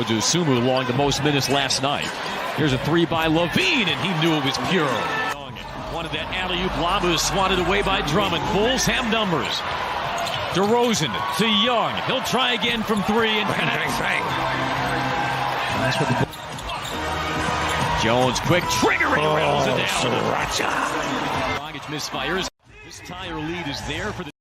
Dusumu along the most minutes last night. Here's a three by Levine, and he knew it was pure. Wanted that alley-oop lob, was swatted away by Drummond. Bulls have numbers. DeRozan to Young. He'll try again from three. And bang. That's what the Jones, quick triggering, rails it down. Dragic misfires. This tire lead is there for the...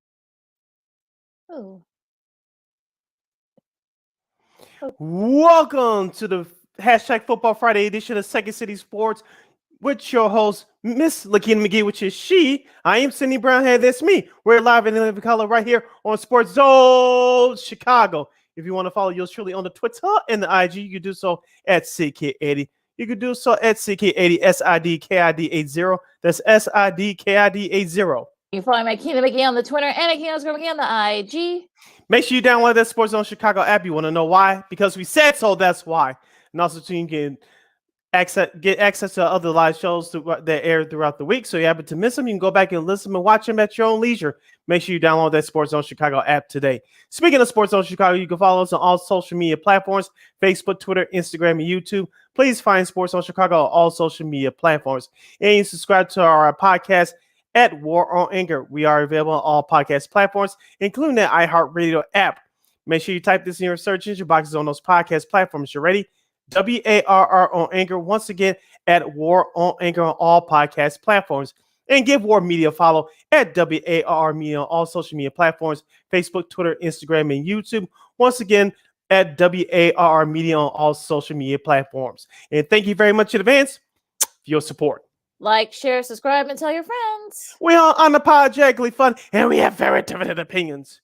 Welcome to the Hashtag Football Friday edition of Second City Sports with your host, Miss Lakina McGee, which is she. I am Cindy Brownhead. That's me. We're live in living color right here on Sports Zone Chicago. If you want to follow yours truly on the Twitter and the IG, you can do so at CK80. You can do so at CK80, SIDKID80. That's SIDKID80. You can follow Makina McGee on the Twitter and Akina McGee on the IG. Make sure you download that Sports Zone Chicago app. You want to know why? Because we said so, that's why. And also, so you can get access to other live shows that air throughout the week. So you happen to miss them, you can go back and listen and watch them at your own leisure. Make sure you download that Sports Zone Chicago app today. Speaking of Sports Zone Chicago, you can follow us on all social media platforms, Facebook, Twitter, Instagram, and YouTube. Please find Sports Zone Chicago on all social media platforms. And you subscribe to our podcast at War on Anger. We are available on all podcast platforms, including the iHeartRadio app. Make sure you type this in your search engine boxes on those podcast platforms. You ready? WARR on Anger. Once again, at War on Anger on all podcast platforms. And give War Media a follow at WARR Media on all social media platforms, Facebook, Twitter, Instagram, and YouTube. Once again, at WARR Media on all social media platforms. And thank you very much in advance for your support. Like, share, subscribe, and tell your friends. We are unapologetically fun, and we have very definite opinions.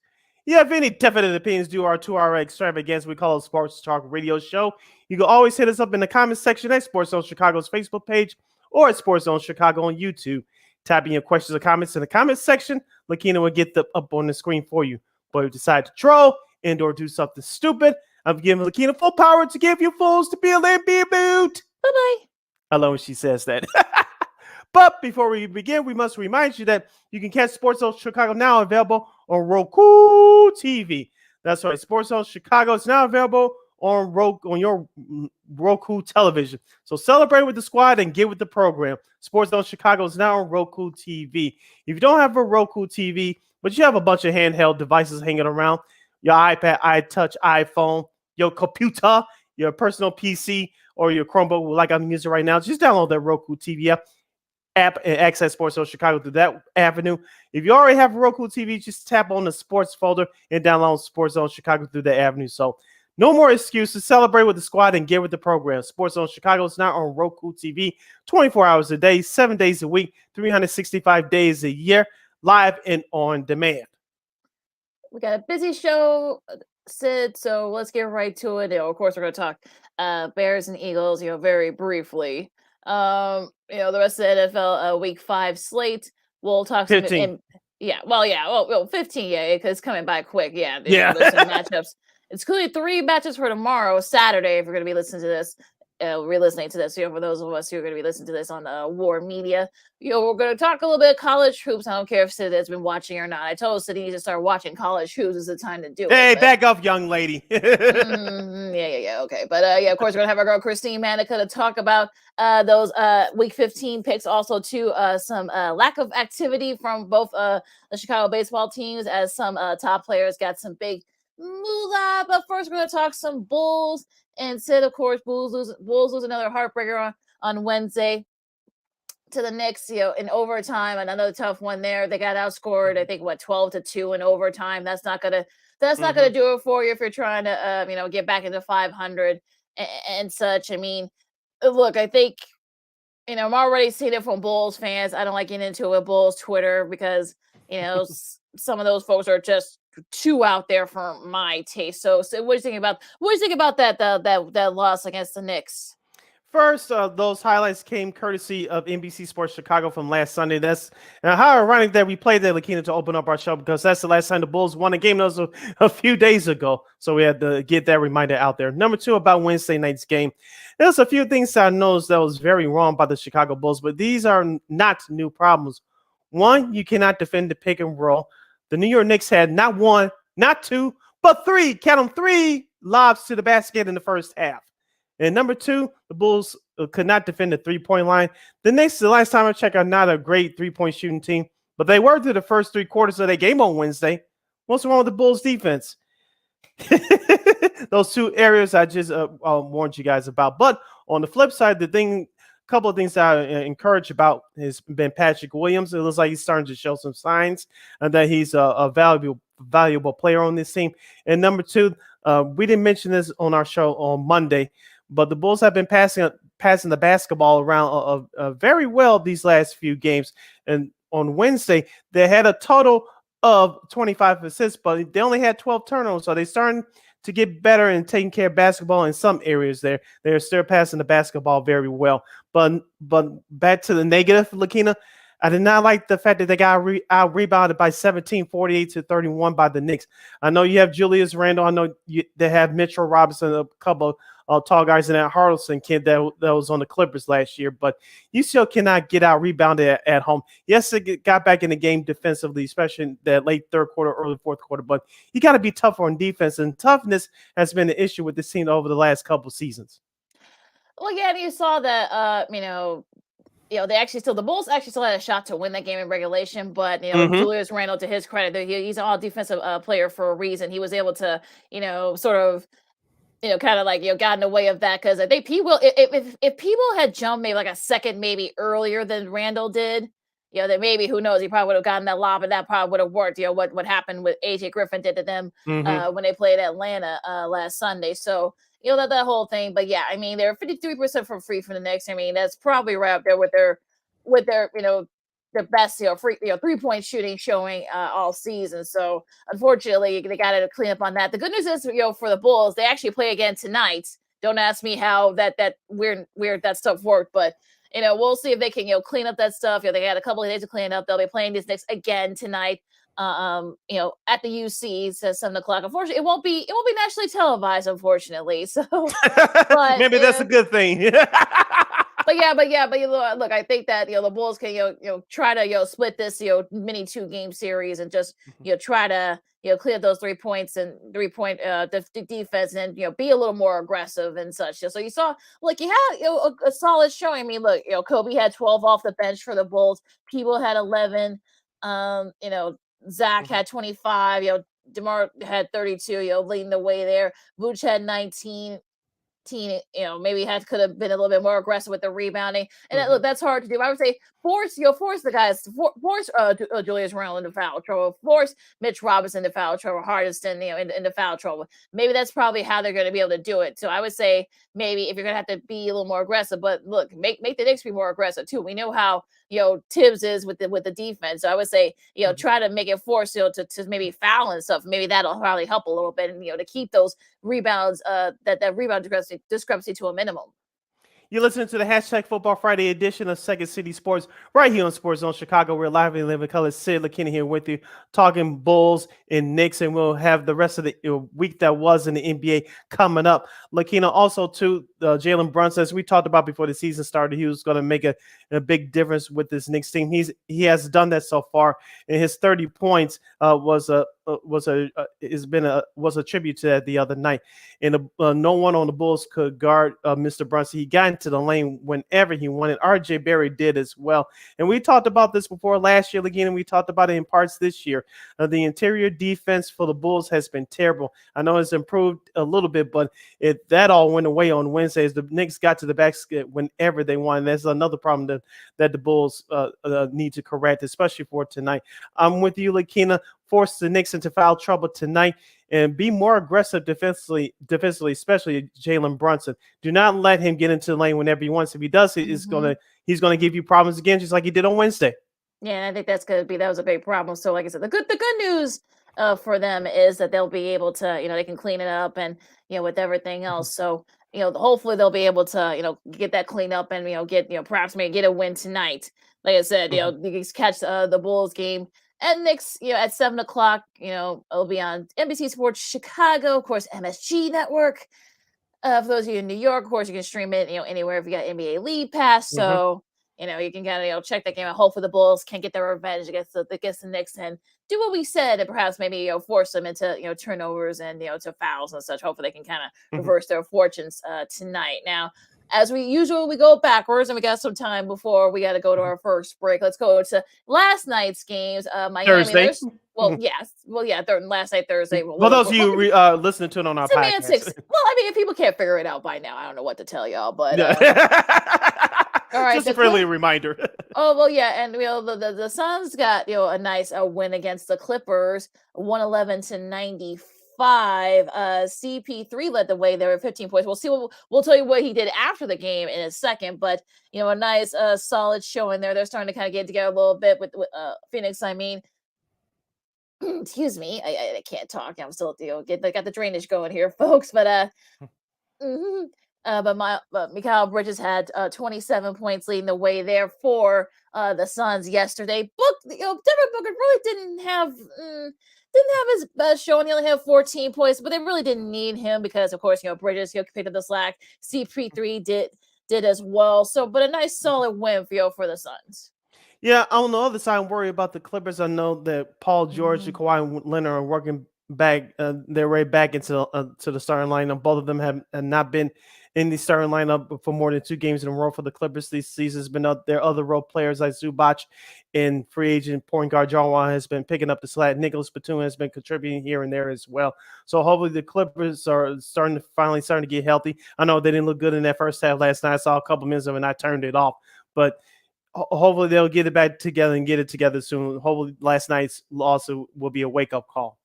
You have any definite opinions due to our extravaganza we call a Sports Talk Radio Show, you can always hit us up in the comment section at Sports Zone Chicago's Facebook page or at Sports Zone Chicago on YouTube. Type in your questions or comments in the comment section. Lakina will get them up on the screen for you. But if you decide to troll and or do something stupid, I'm giving Lakina full power to give you fools to be a and be a boot. Bye-bye. I love when she says that. But before we begin, we must remind you that you can catch Sports Zone Chicago now available on Roku TV. That's right. Sports Zone Chicago is now available on your Roku television. So celebrate with the squad and get with the program. Sports Zone Chicago is now on Roku TV. If you don't have a Roku TV, but you have a bunch of handheld devices hanging around, your iPad, iTouch, iPhone, your computer, your personal PC, or your Chromebook like I'm using right now, just download that Roku TV app and access Sports Zone Chicago through that avenue. If you already have a Roku TV, just tap on the sports folder and download Sports Zone Chicago through that avenue. So no more excuses. Celebrate with the squad and get with the program. Sports Zone Chicago is now on Roku TV 24 hours a day, 7 days a week, 365 days a year, live and on demand. We got a busy show, Sid, so let's get right to it. Of course, we're going to talk Bears and Eagles, very briefly. The rest of the NFL week 5 slate. We'll talk 15. 15, because it's coming by quick. There's some matchups. It's clearly 3 matches for tomorrow, Saturday, if you're going to be listening to this, re-listening to this. For those of us who are going to be listening to this on War Media, we're going to talk a little bit of college hoops. I don't care if Sid has been watching or not. I told Sid he needs to start watching college hoops. It's the time to do it. Hey, back off, young lady. Okay. But of course, we're going to have our girl Christine Manika to talk about those week 15 picks. Also, some lack of activity from both the Chicago baseball teams, as some top players got some big moolah. But first, we're going to talk some Bulls. And Sid, of course, Bulls lose another heartbreaker on Wednesday to the Knicks, in overtime. Another tough one there. They got outscored, I think, 12-2 in overtime. That's not gonna do it for you if you're trying to get back into 500 and such. I mean, look, I think I'm already seeing it from Bulls fans. I don't like getting into it with Bulls Twitter because some of those folks are just too out there for my taste. So what do you think about that loss against the Knicks? First, those highlights came courtesy of NBC Sports Chicago from last Sunday. That's how ironic that we played that, Lakina, to open up our show, because that's the last time the Bulls won a game. That was a few days ago. So we had to get that reminder out there. Number 2, about Wednesday night's game. There's a few things I noticed that was very wrong by the Chicago Bulls, but these are not new problems. One, you cannot defend the pick and roll. The New York Knicks had not 1, not 2, but 3, count them, 3 lobs to the basket in the first half. And number two, the Bulls could not defend the 3-point line. The last time I checked, are not a great 3-point shooting team, but they were through the first 3 quarters of their game on Wednesday. What's wrong with the Bulls defense? Those 2 areas I just warned you guys about. But on the flip side, couple of things that I encourage about has been Patrick Williams. It looks like he's starting to show some signs that he's a valuable player on this team. And number 2, we didn't mention this on our show on Monday, but the Bulls have been passing the basketball around very well these last few games. And on Wednesday, they had a total of 25 assists, but they only had 12 turnovers. So they're starting to get better and taking care of basketball in some areas there. They're still passing the basketball very well. But back to the negative, Lakina, I did not like the fact that they got out-rebounded by 17, 48-31 by the Knicks. I know you have Julius Randle. I know they have Mitchell Robinson, a couple of tall guys, and that Harrelson kid that was on the Clippers last year. But you still cannot get out-rebounded at home. Yes, it got back in the game defensively, especially in that late third quarter, early fourth quarter. But you got to be tougher on defense, and toughness has been an issue with this team over the last couple seasons. Well, yeah, and you saw that, the Bulls actually still had a shot to win that game in regulation, but Julius Randle, to his credit, he's an all defensive player for a reason. He was able to, sort of, kind of like, got in the way of that, because I think if people had jumped maybe like a second maybe earlier than Randle did, then maybe, who knows, he probably would have gotten that lob, and that probably would have worked. What happened with AJ Griffin did to them when they played Atlanta last Sunday. So that whole thing. But yeah, I mean, they're 53% from free from the Knicks. I mean, that's probably right up there with their the best free 3-point shooting showing all season. So unfortunately, they got to clean up on that. The good news is, for the Bulls, they actually play again tonight. Don't ask me how that weird that stuff worked, but we'll see if they can clean up that stuff. They had a couple of days to clean it up. They'll be playing these Knicks again tonight. At the UC, says 7 o'clock. Unfortunately, it won't be nationally televised, unfortunately. So, but maybe that's a good thing. But look, I think that the Bulls can try to split this mini 2-game series and just try to clear those 3 points and 3-point defense, and be a little more aggressive and such. So you saw, look, you had a solid showing. I mean, look, Kobe had 12 off the bench for the Bulls. People had 11. Zach had 25. DeMar had 32. Leading the way there. Vooch had 19. Maybe could have been a little bit more aggressive with the rebounding, and look, that's hard to do. I would say force the guys, force Julius Randle into foul trouble, force Mitch Robinson into foul trouble, Hardeston in the foul trouble. Maybe that's probably how they're going to be able to do it. So I would say maybe if you're going to have to be a little more aggressive, but look, make the Knicks be more aggressive too. We know how Tibbs is with the defense, so I would say try to make it force to maybe foul and stuff. Maybe that'll probably help a little bit, and to keep those rebounds that rebound discrepancy to a minimum. You're listening to the Hashtag Football Friday edition of Second City Sports right here on Sports Zone Chicago. We're live and live in color. Sid Lakina here with you, talking Bulls and Knicks, and we'll have the rest of the week that was in the NBA coming up. Lakina, also too, Jalen Brunson, as we talked about before the season started, he was going to make a big difference with this Knicks team. He has done that so far, and his 30 points was a tribute to that the other night. And no one on the Bulls could guard Mr. Brunson. He got into the lane whenever he wanted. RJ Barry did as well. And we talked about this before last year again, and we talked about it in parts this year. The interior defense for the Bulls has been terrible. I know it's improved a little bit, but that all went away on Wednesday as the Knicks got to the basket whenever they wanted. That's another problem that the Bulls need to correct, especially for tonight. I'm with you, Lakina. Force the Knicks into foul trouble tonight and be more aggressive defensively, especially Jalen Brunson. Do not let him get into the lane whenever he wants. If he does, he's gonna give you problems again, just like he did on Wednesday. Yeah, I think that was a big problem. So, like I said, the good news for them is that they'll be able to, they can clean it up and with everything else. So, hopefully they'll be able to, get that cleaned up and perhaps maybe get a win tonight. Like I said, you can catch the Bulls game. And Knicks, at 7 o'clock, it'll be on NBC Sports Chicago, of course, MSG Network. For those of you in New York, of course, you can stream it, anywhere if you got NBA League Pass. So, you can kind of check that game out. Hopefully the Bulls can get their revenge against the Knicks and do what we said, and perhaps maybe force them into turnovers and to fouls and such. Hopefully they can kind of reverse their fortunes tonight. Now, as we usually, we go backwards, and we got some time before we got to go to our first break. Let's go to last night's games. Miami. Thursday. Last night, Thursday. Well, those of you listening to it on our podcast. Well, I mean, if people can't figure it out by now, I don't know what to tell y'all. But all right, just a friendly reminder. Oh well, yeah, and the Suns got a nice win against the Clippers, 111-95. CP3 led the way there with 15 points. We'll tell you what he did after the game in a second, but a nice solid showing there. They're starting to kind of get together a little bit with Phoenix. I mean, excuse me, I can't talk. I'm still got the drainage going here, folks. But Mikal Bridges had 27 points leading the way there for the Suns yesterday. Devin Booker really didn't have his best showing. He only had 14 points, but they really didn't need him because, of course, Bridges picked up the slack. CP3 did as well. So, but a nice solid win for the Suns. Yeah, on the other side, I'm worried about the Clippers. I know that Paul George and Kawhi Leonard are working back. They're right back into to the starting lineup. Both of them have not been in the starting lineup for more than 2 games in a row for the Clippers this season. Has been their other role players like Zubac and free agent point guard Jarwan has been picking up the slack. Nicholas Batum has been contributing here and there as well. So hopefully the Clippers are finally starting to get healthy. I know they didn't look good in that first half last night. I saw a couple minutes of it and I turned it off. But hopefully they'll get it back together and get it together soon. Hopefully last night's loss will be a wake-up call.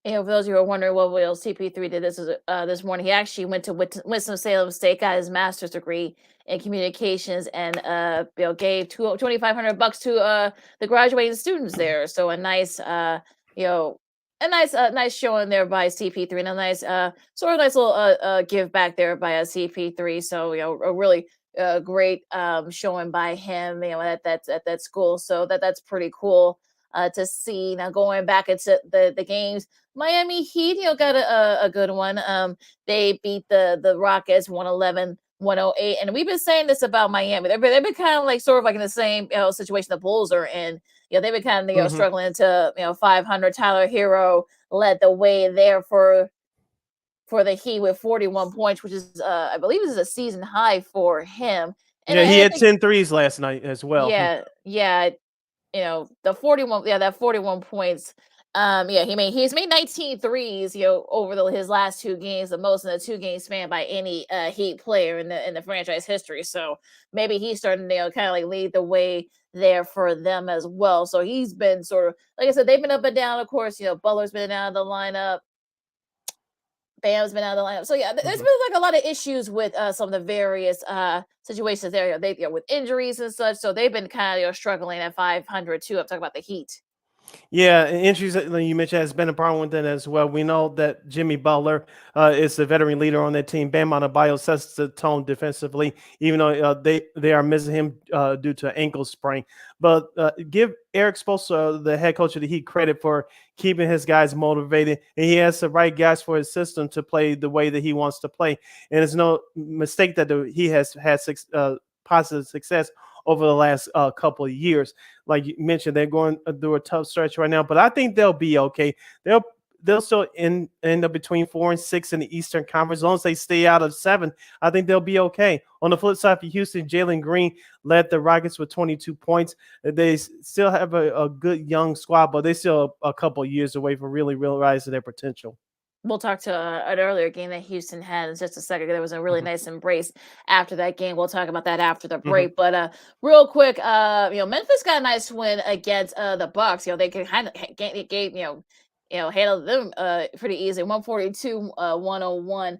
For those of you who are wondering what CP3 did this morning, he actually went to Winston-Salem State, got his master's degree in communications, and gave $2,500 to the graduating students there. So a nice nice showing there by CP3, and a nice nice little give back there by CP3. So a really great showing by him at that school. So that's pretty cool to see. Now going back into the games, Miami Heat got a good one. They beat the Rockets 111-108, and we've been saying this about Miami. They've been kind of sort of in the same situation the Bulls are in. They've been kind of struggling to 500. Tyler Hero led the way there for the Heat with 41 points, which is I believe is a season high for him. And he had 10 threes last night as well. Yeah. The 41 points. He's made 19 threes, over his last 2 games, the most in the 2-game span by any Heat player in the franchise history. So maybe he's starting to kind of lead the way there for them as well. So he's been sort of, like I said, they've been up and down. Of course, Butler's been out of the lineup. Bam's been out of the lineup. So there's been a lot of issues with some of the various situations there. They with injuries and such. So they've been kind of struggling at 500 too. I'm talking about the Heat. Yeah, injuries you mentioned has been a problem with that as well. We know that Jimmy Butler is the veteran leader on that team. Bam Adebayo sets the tone defensively, even though they are missing him due to an ankle sprain. But give Eric Spoelstra, the head coach of the Heat, credit for keeping his guys motivated, and he has the right guys for his system to play the way that he wants to play. And it's no mistake that he has had positive success over the last couple of years. Like you mentioned, they're going through a tough stretch right now, but I think they'll be okay. They'll still end up between 4 and 6 in the Eastern Conference. As long as they stay out of 7, I think they'll be okay. On the flip side for Houston, Jalen Green led the Rockets with 22 points. They still have a good young squad, but they're still a couple of years away from really realizing their potential. We'll talk to an earlier game that Houston had in just a second. There was a really nice embrace after that game. We'll talk about that after the break. But real quick, Memphis got a nice win against the Bucks. They handled them pretty easy. 142-101.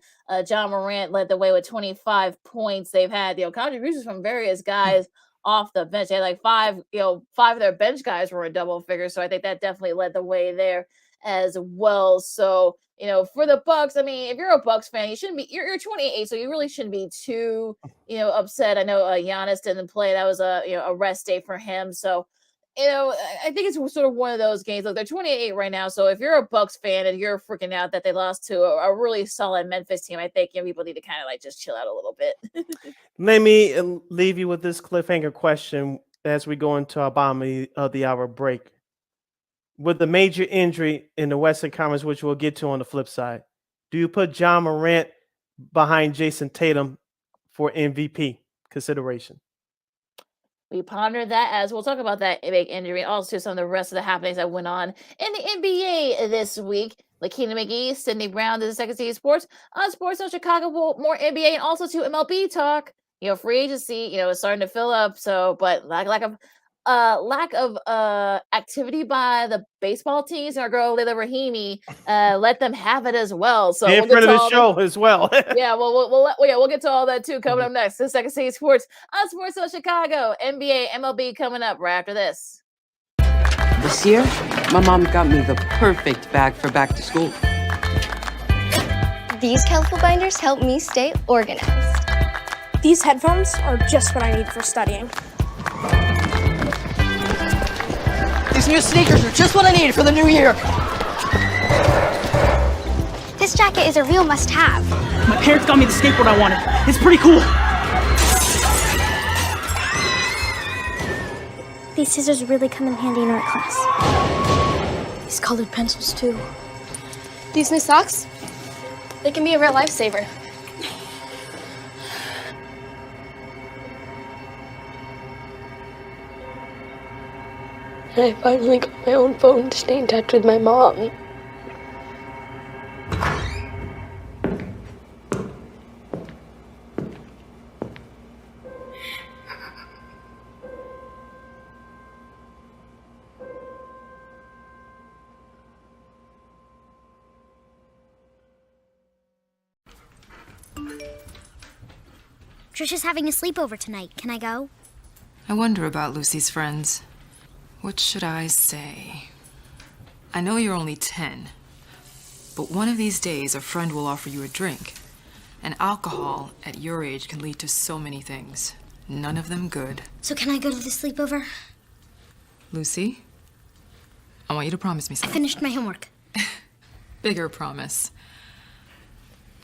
John Morant led the way with 25 points. They've had contributions from various guys off the bench. They had 5 of their bench guys were in double figures. So I think that definitely led the way there as well. So for the Bucks, I mean, if you're a Bucks fan, you shouldn't be. You're 28, so you really shouldn't be too upset. I know Giannis didn't play. That was a rest day for him. So I think it's sort of one of those games. Look, they're 28 right now. So if you're a Bucks fan and you're freaking out that they lost to a really solid Memphis team, I think people need to kind of like just chill out a little bit. Let me leave you with this cliffhanger question as we go into our bottom of the hour break. With the major injury in the Western Conference, which we'll get to on the flip side, do you put John Morant behind Jason Tatum for MVP consideration? We pondered that as we'll talk about that big injury, also some of the rest of the happenings that went on in the NBA this week. Lakina McGee, Sydney Brown, this is Second City Sports on Sports Zone Chicago. More NBA and also to MLB talk. Free agency, is starting to fill up. So, but lack of activity by the baseball teams. Our girl Leila Rahimi, let them have it as well. So in front of the show as well. Yeah, we'll get to all that too coming up next. This is Second City Sports on Sports Zone Chicago. NBA, MLB coming up right after this. This year, my mom got me the perfect bag for back to school. These colorful binders help me stay organized. These headphones are just what I need for studying. These new sneakers are just what I need for the new year. This jacket is a real must-have. My parents got me the skateboard I wanted. It's pretty cool. These scissors really come in handy in art class. These colored pencils, too. These new socks, they can be a real lifesaver. I finally got my own phone to stay in touch with my mom. Trisha's having a sleepover tonight. Can I go? I wonder about Lucy's friends. What should I say? I know you're only 10, but one of these days a friend will offer you a drink. And alcohol at your age can lead to so many things. None of them good. So can I go to the sleepover? Lucy, I want you to promise me I something. finished my homework. Bigger promise.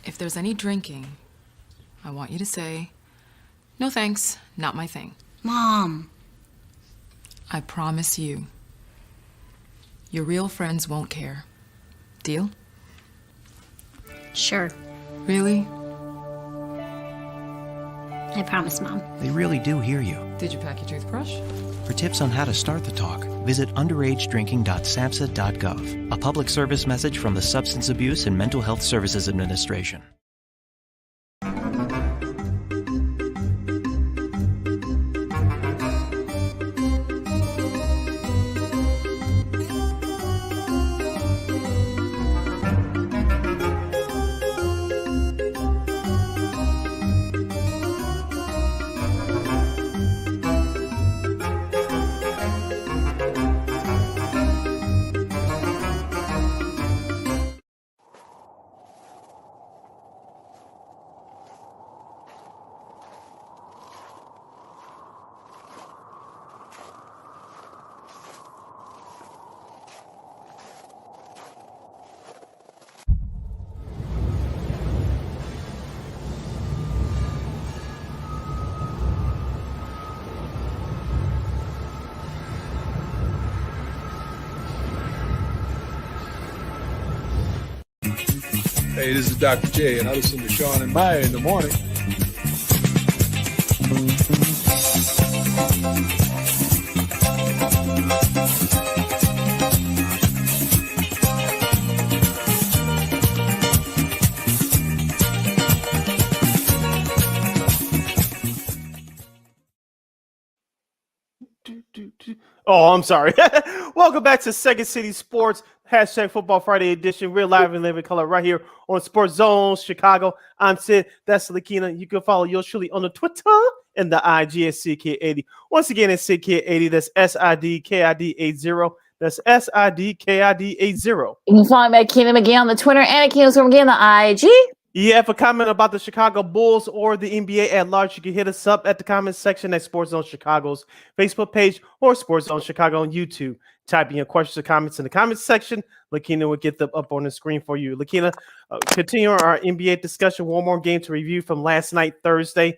If there's any drinking, I want you to say, "No thanks, not my thing." Mom. I promise you, your real friends won't care. Deal? Sure. Really? I promise, Mom. They really do hear you. Did you pack your toothbrush? For tips on how to start the talk, visit underagedrinking.samhsa.gov. A public service message from the Substance Abuse and Mental Health Services Administration. Hey, this is Dr. J, and I listen to Sean and Maya in the morning. Oh, I'm sorry. Welcome back to Second City Sports, #Football Friday edition. We're live and living color right here on Sports Zone Chicago. I'm Sid. That's Lakina. You can follow yours truly on the Twitter and the IG at SidKid80. Once again, it's SidKid80. That's SIDKID80. That's SIDKID80. You can follow me at Keenan McGee on the Twitter and at Keenan McGee on the IG. You have a comment about the Chicago Bulls or the NBA at large, you can hit us up at the comment section at Sports Zone Chicago's Facebook page or Sports Zone Chicago on YouTube. Type in your questions or comments in the comments section. Lakina will get them up on the screen for you. Lakina, continue our NBA discussion. One more game to review from last night, Thursday.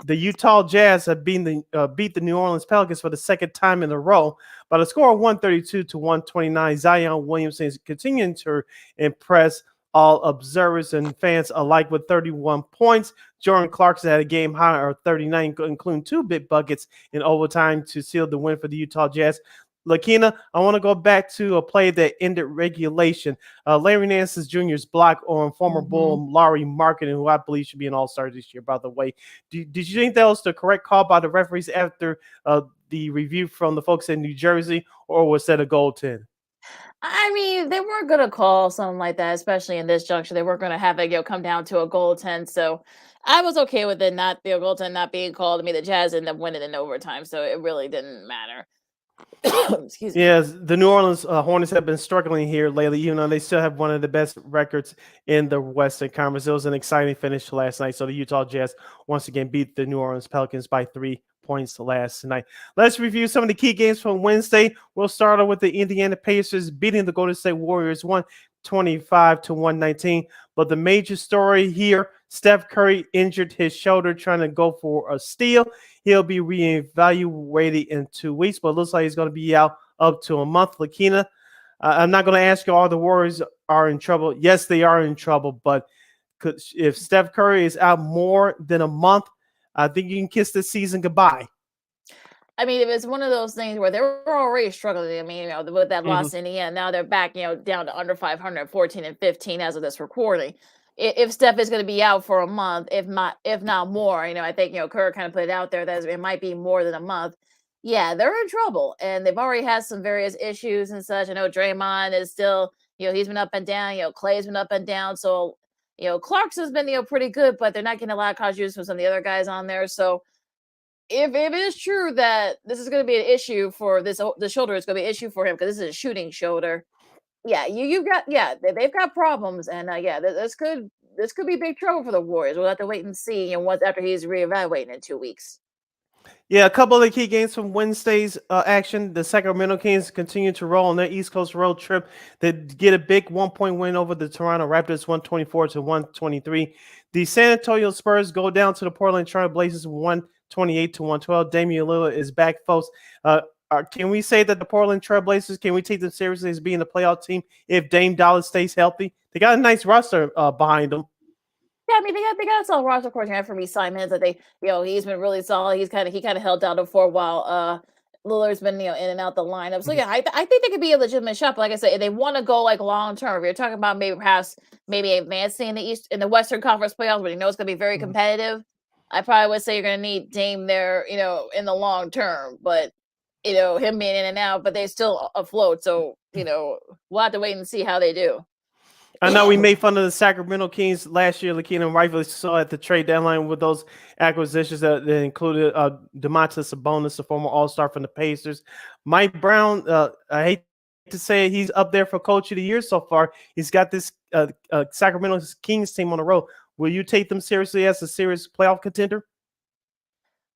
The Utah Jazz have beat the New Orleans Pelicans for the second time in a row by the score of 132 to 129. Zion Williamson is continuing to impress all observers and fans alike with 31 points. Jordan Clarkson had a game high of 39, including 2 big buckets in overtime to seal the win for the Utah Jazz. Lakina, I want to go back to a play that ended regulation. Larry Nance Jr.'s block on former Bull Larry Marketing, who I believe should be an all-star this year, by the way. Did you think that was the correct call by the referees after the review from the folks in New Jersey, or was that a goaltend? I mean, they weren't going to call something like that, especially in this juncture. They weren't going to have it come down to a goaltend. So I was okay with it not the goaltend not being called. I mean, the Jazz ended up winning in overtime, so it really didn't matter. Excuse me. Yes, the New Orleans Hornets have been struggling here lately, even though they still have one of the best records in the Western Conference. It was an exciting finish last night. So the Utah Jazz once again beat the New Orleans Pelicans by 3 points last night. Let's review some of the key games from Wednesday. We'll start off with the Indiana Pacers beating the Golden State Warriors 125 to 119. But the major story here, Steph Curry injured his shoulder trying to go for a steal. He'll be reevaluated in 2 weeks, but it looks like he's going to be out up to a month. Lakina, I'm not going to ask you all the Warriors are in trouble. Yes, they are in trouble, but if Steph Curry is out more than a month, I think you can kiss the season goodbye. I mean, if it's one of those things where they were already struggling, I mean, with that loss in the end, now they're back, down to under 500, 14 and 15 as of this recording. If Steph is going to be out for a month, if not more, I think, Kerr kind of put it out there that it might be more than a month. Yeah, they're in trouble, and they've already had some various issues and such. I know Draymond is still, he's been up and down. Clay's been up and down. So, Clarkson's been, pretty good, but they're not getting a lot of contributions from some of the other guys on there. So, if it is true that this is going to be an issue for the shoulder, is going to be an issue for him because this is a shooting shoulder. Yeah, they've got problems, and this could be big trouble for the Warriors. We'll have to wait and see, once after he's reevaluating in 2 weeks. Yeah, a couple of the key games from Wednesday's action. The Sacramento Kings continue to roll on their East Coast road trip. They get a big 1-point win over the Toronto Raptors, 124 to 123. The San Antonio Spurs go down to the Portland Trail Blazers, 128 to 112. Damian Lillard is back, folks. Can we say that the Portland Trail Blazers, can we take them seriously as being a playoff team if Dame Dollar stays healthy? They got a nice roster behind them. Yeah, I mean they got a solid roster. Of course, you have for me Simons that they, he's been really solid. He kind of held down for a while. Lillard's been in and out the lineup. So yeah, I think they could be a legitimate shot. But like I said, if they want to go like long term, if you're talking about maybe advancing in the Western Conference playoffs, but it's going to be very competitive. I probably would say you're going to need Dame there, in the long term. But him being in and out, but they still afloat. So we'll have to wait and see how they do. I know we made fun of the Sacramento Kings last year, Lakina, rightfully so at the trade deadline with those acquisitions that included Domantas Sabonis, the former All-Star from the Pacers. Mike Brown, I hate to say it, he's up there for Coach of the Year so far. He's got this Sacramento Kings team on the road. Will you take them seriously as a serious playoff contender?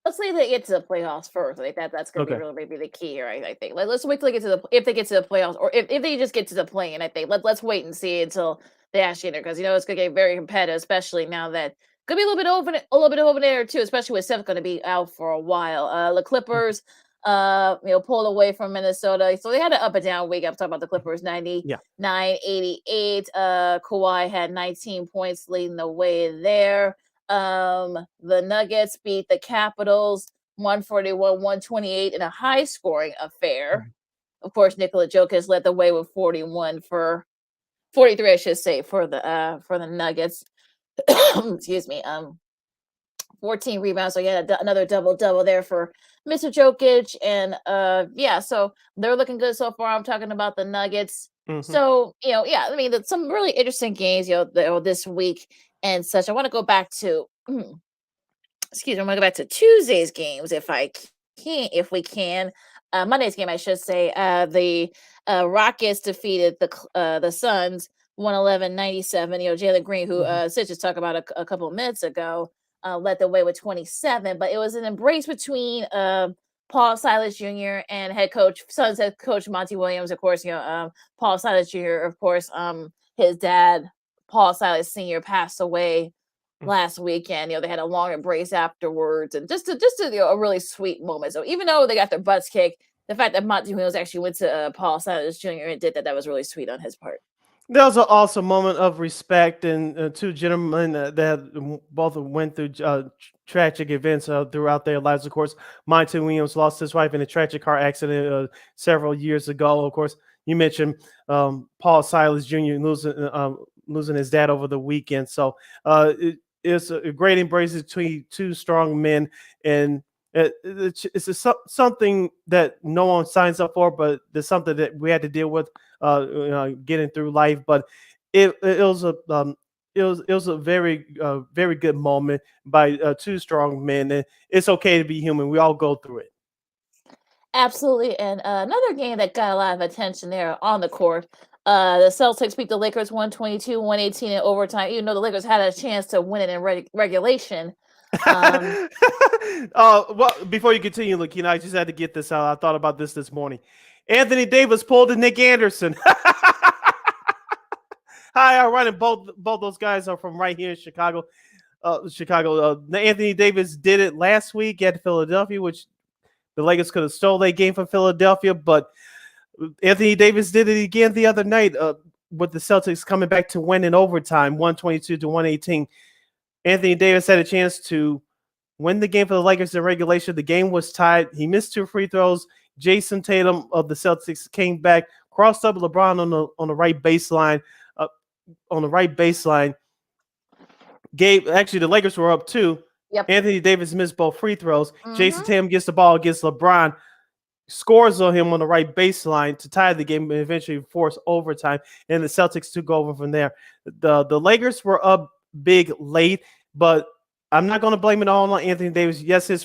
Let's say they get to the playoffs first. I think that's going to be really maybe the key here. I think let's wait till they get if they get to the playoffs, or if they just get to the play-in. I think let's wait and see until they actually enter, because it's going to get very competitive, especially now that could be a little bit over there too, especially with Steph going to be out for a while. The Clippers, pulled away from Minnesota, so they had an up and down week. I'm talking about the Clippers, 99-88. Kawhi had 19 points leading the way there. The Nuggets beat the Capitals 141-128 in a high scoring affair. Of course, Nikola Jokic led the way with 43, I should say, for the Nuggets. Excuse me. 14 rebounds. So another double there for Mr. Jokic. And so they're looking good so far. I'm talking about the Nuggets. So, I mean, some really interesting games, this week and such. I want to go back to, I'm going to go back to Tuesday's games if we can. Monday's game, I should say. The Rockets defeated the Suns 111-97. Jalen Green, who Sid just talked about a couple of minutes ago, led the way with 27. But it was an embrace between Paul Silas Jr. and Suns head coach Monty Williams. Of course, Paul Silas Jr. Of course, his dad, Paul Silas Sr. passed away last weekend. They had a long embrace afterwards, and just a really sweet moment. So even though they got their butts kicked, the fact that Monty Williams actually went to Paul Silas Jr. and did that was really sweet on his part. That was an awesome moment of respect, and two gentlemen that both went through tragic events throughout their lives. Of course, Monty Williams lost his wife in a tragic car accident several years ago. Of course, you mentioned Paul Silas Jr. losing his dad over the weekend. So it's a great embrace between two strong men, and it's something that no one signs up for, but there's something that we had to deal with getting through life. But it was a very very good moment by two strong men, and it's okay to be human. We all go through it. Absolutely. And another game that got a lot of attention there on the court. The Celtics beat the Lakers 122-118 in overtime, even though the Lakers had a chance to win it in regulation. Well, before you continue, Lakina, I just had to get this out. I thought about this morning. Anthony Davis pulled a Nick Anderson. Hi, I'm running. Both those guys are from right here in Chicago. Anthony Davis did it last week at Philadelphia, which the Lakers could have stole that game from Philadelphia, but Anthony Davis did it again the other night with the Celtics coming back to win in overtime, 122-118. Anthony Davis had a chance to win the game for the Lakers in regulation. The game was tied. He missed 2 free throws. Jason Tatum of the Celtics came back, crossed up LeBron on the right baseline. Actually, the Lakers were up 2. Yep. Anthony Davis missed both free throws. Jason Tatum gets the ball against LeBron, scores on him on the right baseline to tie the game and eventually force overtime. And the Celtics took over from there. The Lakers were up big late, but I'm not going to blame it all on Anthony Davis. Yes, his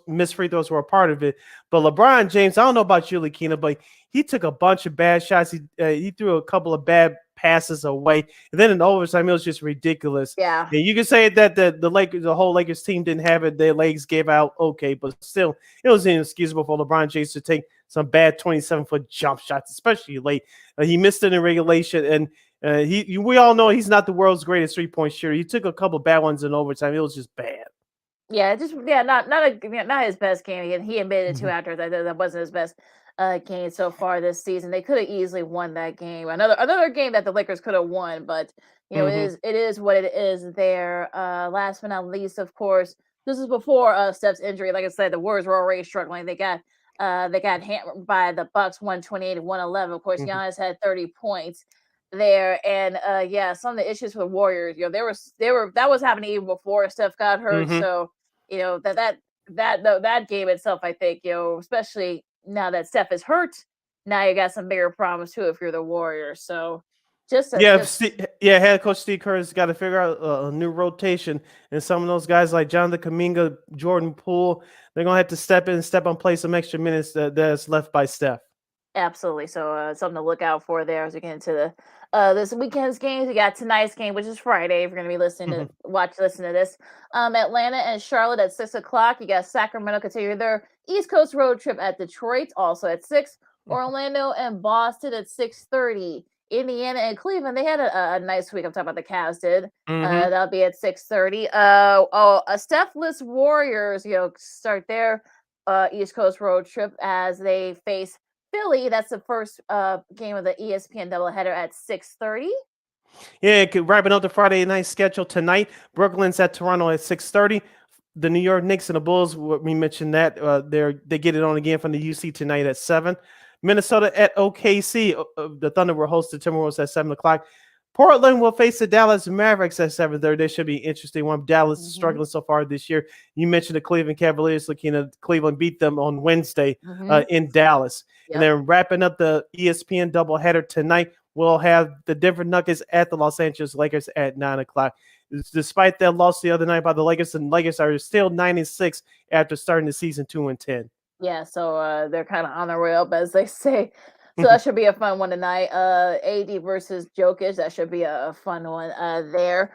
missed free throws were a part of it. But LeBron James, I don't know about you, Lakina, but he took a bunch of bad shots. He threw a couple of bad passes away, and then in overtime it was just ridiculous. Yeah, and you can say that the whole Lakers team didn't have it. Their legs gave out, okay, but still, it was inexcusable for LeBron James to take some bad 27-foot jump shots, especially late. He missed it in regulation, and we all know he's not the world's greatest 3-point shooter. He took a couple bad ones in overtime. It was just bad. Yeah, not his best game. Again, he admitted to after that wasn't his best game so far this season. They could have easily won that game. Another game that the Lakers could have won, but it is what it is there. Last but not least, of course, this is before Steph's injury. Like I said, the Warriors were already struggling. They got hammered by the Bucks 128-111. Of course, Giannis had 30 points there, and some of the issues for the Warriors, that was happening even before Steph got hurt. So that game itself, I think, especially now that Steph is hurt, now you got some bigger problems too if you're the Warriors. So head coach Steve Kerr has got to figure out a new rotation, and some of those guys like Jonathan Kuminga, Jordan Poole, they're gonna have to step on, play some extra minutes that's left by Steph. Absolutely. So something to look out for there as we get into this weekend's games. We got tonight's game, which is Friday. If you're going to be listening to this, Atlanta and Charlotte at 6:00. You got Sacramento continue their East Coast road trip at Detroit, also at 6. Orlando and Boston at 6:30. Indiana and Cleveland, they had a nice week. I'm talking about the Cavs did. That'll be at 6:30. A Steph-less Warriors, start their East Coast road trip as they face Philly. That's the first game of the ESPN doubleheader at 6:30. Yeah, wrapping up the Friday night schedule tonight. Brooklyn's at Toronto at 6:30. The New York Knicks and the Bulls, we mentioned that they get it on again from the UC tonight at 7. Minnesota at OKC. The Thunder will host the Timberwolves at 7:00. Portland will face the Dallas Mavericks at 7:30. This should be an interesting one. Dallas is struggling so far this year. You mentioned the Cleveland Cavaliers. Cleveland beat them on Wednesday in Dallas. Yep. And then wrapping up the ESPN doubleheader tonight, we'll have the Denver Nuggets at the Los Angeles Lakers at 9:00. Despite that loss the other night by the Lakers, and Lakers are still 9-6 after starting the season 2-10. Yeah, so they're kind of on their way up, as they say. So that should be a fun one tonight. AD versus Jokic. That should be a fun one there.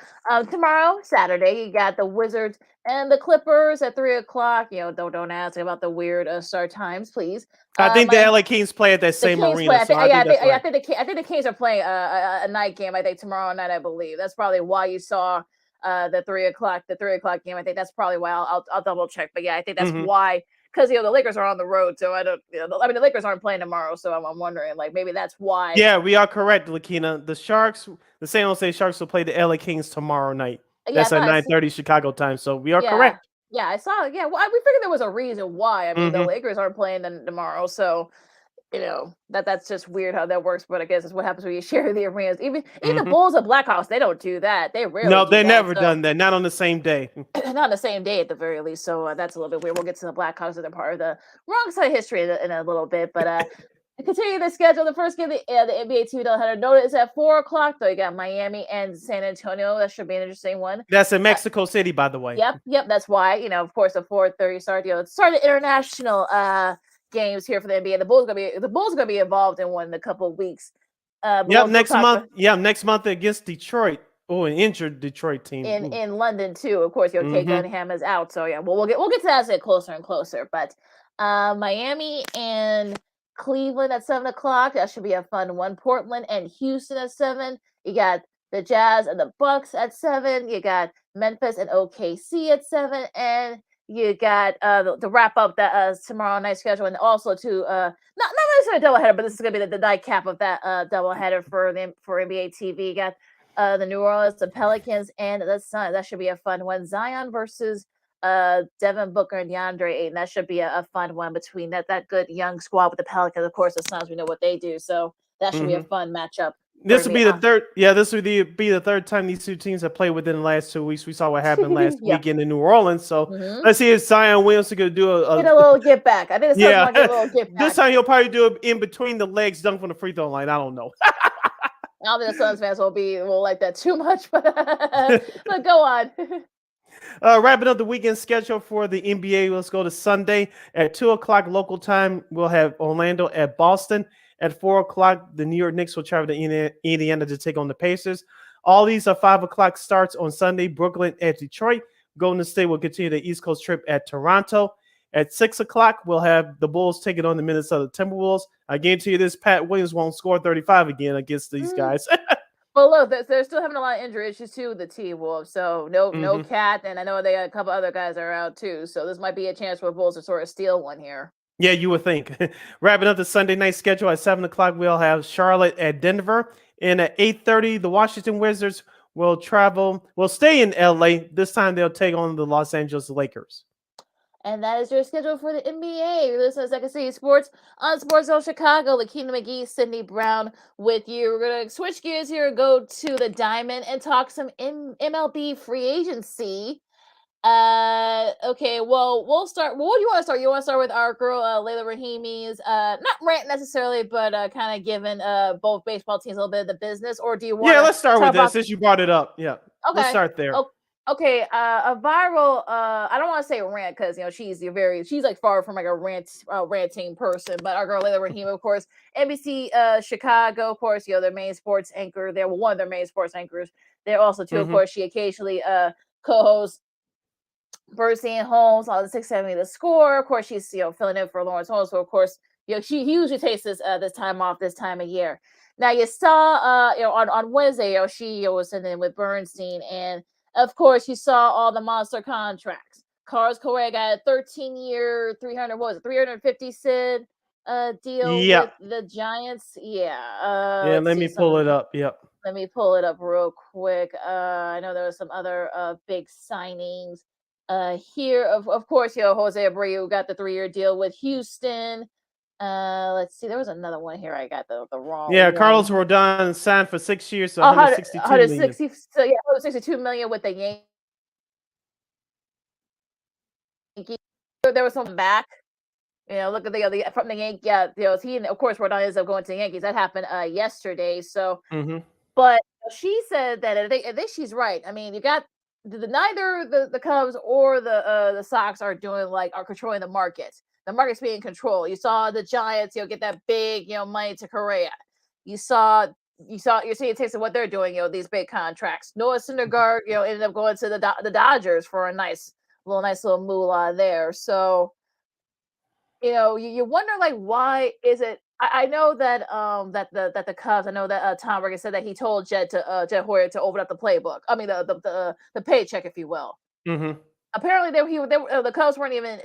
Tomorrow, Saturday, you got the Wizards and the Clippers at 3:00. Don't ask about the weird start times, please. I think the LA Kings play at that same arena. I think the Kings are playing a night game. I think tomorrow night. I believe that's probably why you saw the 3:00 game. I think that's probably why. I'll double check. But yeah, I think that's why. Because the Lakers are on the road, so I don't. The Lakers aren't playing tomorrow, so I'm wondering maybe that's why. Yeah, we are correct, Lakina. The San Jose Sharks will play the LA Kings tomorrow night. That's at 9:30 Chicago time. So we are correct. Yeah, I saw. Yeah, well, we figured there was a reason why. I mean, the Lakers aren't playing them tomorrow, so that's just weird how that works. But I guess it's what happens when you share the arenas. Even the Bulls and Blackhawks, they don't do that. They rarely. No, they've never done that. Not on the same day. Not on the same day, at the very least. So that's a little bit weird. We'll get to the Blackhawks that are part of the wrong side of history in a little bit. But continue the schedule. The first game, the NBA TV doubleheader. Notice at 4:00. Though you got Miami and San Antonio. That should be an interesting one. That's in Mexico City, by the way. Yep. That's why of course, the 4:30 start. Start the international games here for the NBA. The Bulls gonna be involved in one in a couple of weeks. Next month. Next month against Detroit. Oh, an injured Detroit team in London too. Of course, Kate Cunningham is out. So yeah, we'll get to that as it closer and closer. But Miami and Cleveland at 7:00. That should be a fun one. Portland and Houston at 7. You got the Jazz and the Bucks at 7. You got Memphis and OKC at 7, and you got the wrap up that tomorrow night schedule, and also to not necessarily a doubleheader, but this is gonna be the nightcap of that doubleheader for NBA TV. You got the New Orleans, the Pelicans, and the Suns. That should be a fun one. Zion versus Devin Booker and DeAndre Ayton. That should be a fun one between that good young squad with the Pelicans. Of course, the Suns, we know what they do, so that should be a fun matchup. This will be the third. Yeah, this would be the third time these two teams have played within the last 2 weeks. We saw what happened last weekend in New Orleans. So let's see if Zion Williamson could do get a little get back. I think it's get a little get back. This time he'll probably do it in between the legs, dunk from the free throw line. I don't know. I don't think the Suns fans will like that too much, but go on. Wrapping up the weekend schedule for the NBA. Let's go to Sunday at 2:00 local time. We'll have Orlando at Boston. At 4:00, the New York Knicks will travel to Indiana to take on the Pacers. All these are 5:00 starts on Sunday. Brooklyn at Detroit. Golden State will continue the East Coast trip at Toronto. At 6:00, we'll have the Bulls taking on the Minnesota Timberwolves. I guarantee you this, Pat Williams won't score 35 again against these guys. Well, look, they're still having a lot of injury issues too with the T-Wolves. So no Cat, and I know they got a couple other guys that are out too. So this might be a chance for the Bulls to sort of steal one here. Yeah, you would think. Wrapping up the Sunday night schedule at 7:00, we'll have Charlotte at Denver. And at 8:30, the Washington Wizards will stay in LA. This time they'll take on the Los Angeles Lakers. And that is your schedule for the NBA. You're listening to Second City Sports on Sports Zone Chicago. Lakina McGee, Sydney Brown with you. We're going to switch gears here, go to the Diamond, and talk some MLB free agency. Okay, well, we'll start. What do you want to start? You want to start with our girl, Layla Rahimi's, not rant necessarily, but kind of giving both baseball teams a little bit of the business, or do you want let's start with this since you brought it up. Yeah. Okay. Let's start there. Okay, a viral, I don't want to say rant because, she's like far from like a ranting person, but our girl Layla Rahimi, of course, NBC Chicago, of course, their main sports anchor. They're one of their main sports anchors. They're also too, of course, she occasionally co-hosts Bercy and Holmes on the 670 The Score. Of course, she's filling in for Lawrence Holmes. So of course, he usually takes this time off this time of year. Now you saw on Wednesday, she was sitting in with Bernstein, and of course you saw all the monster contracts. Carlos Correa got a 13-year, 350 cent deal with the Giants. Let me pull it up. Yep. Let me pull it up real quick. I know there were some other big signings. Here, of course, Jose Abreu got the 3-year deal with Houston. Let's see, there was another one here. I got the wrong. Yeah, Carlos Rodon signed for 6 years, so $162 million. So yeah, $162 million with the Yankees. There was some back. Look at the from the Yankees. Yeah, he and of course Rodon ends up going to the Yankees. That happened yesterday. So, but she said that I think she's right. I mean, you got. Neither the Cubs or the Sox are controlling the market. The market's being controlled. You saw the Giants, get that big, money to Correa. You're seeing a taste of what they're doing, these big contracts. Noah Syndergaard, ended up going to the Dodgers for a nice little moolah there. So, you wonder like why is it? I know that that the Cubs. I know that Tom Ricketts said that he told Jed Hoyer to open up the playbook. I mean the paycheck, if you will. Mm-hmm. Apparently, the Cubs weren't even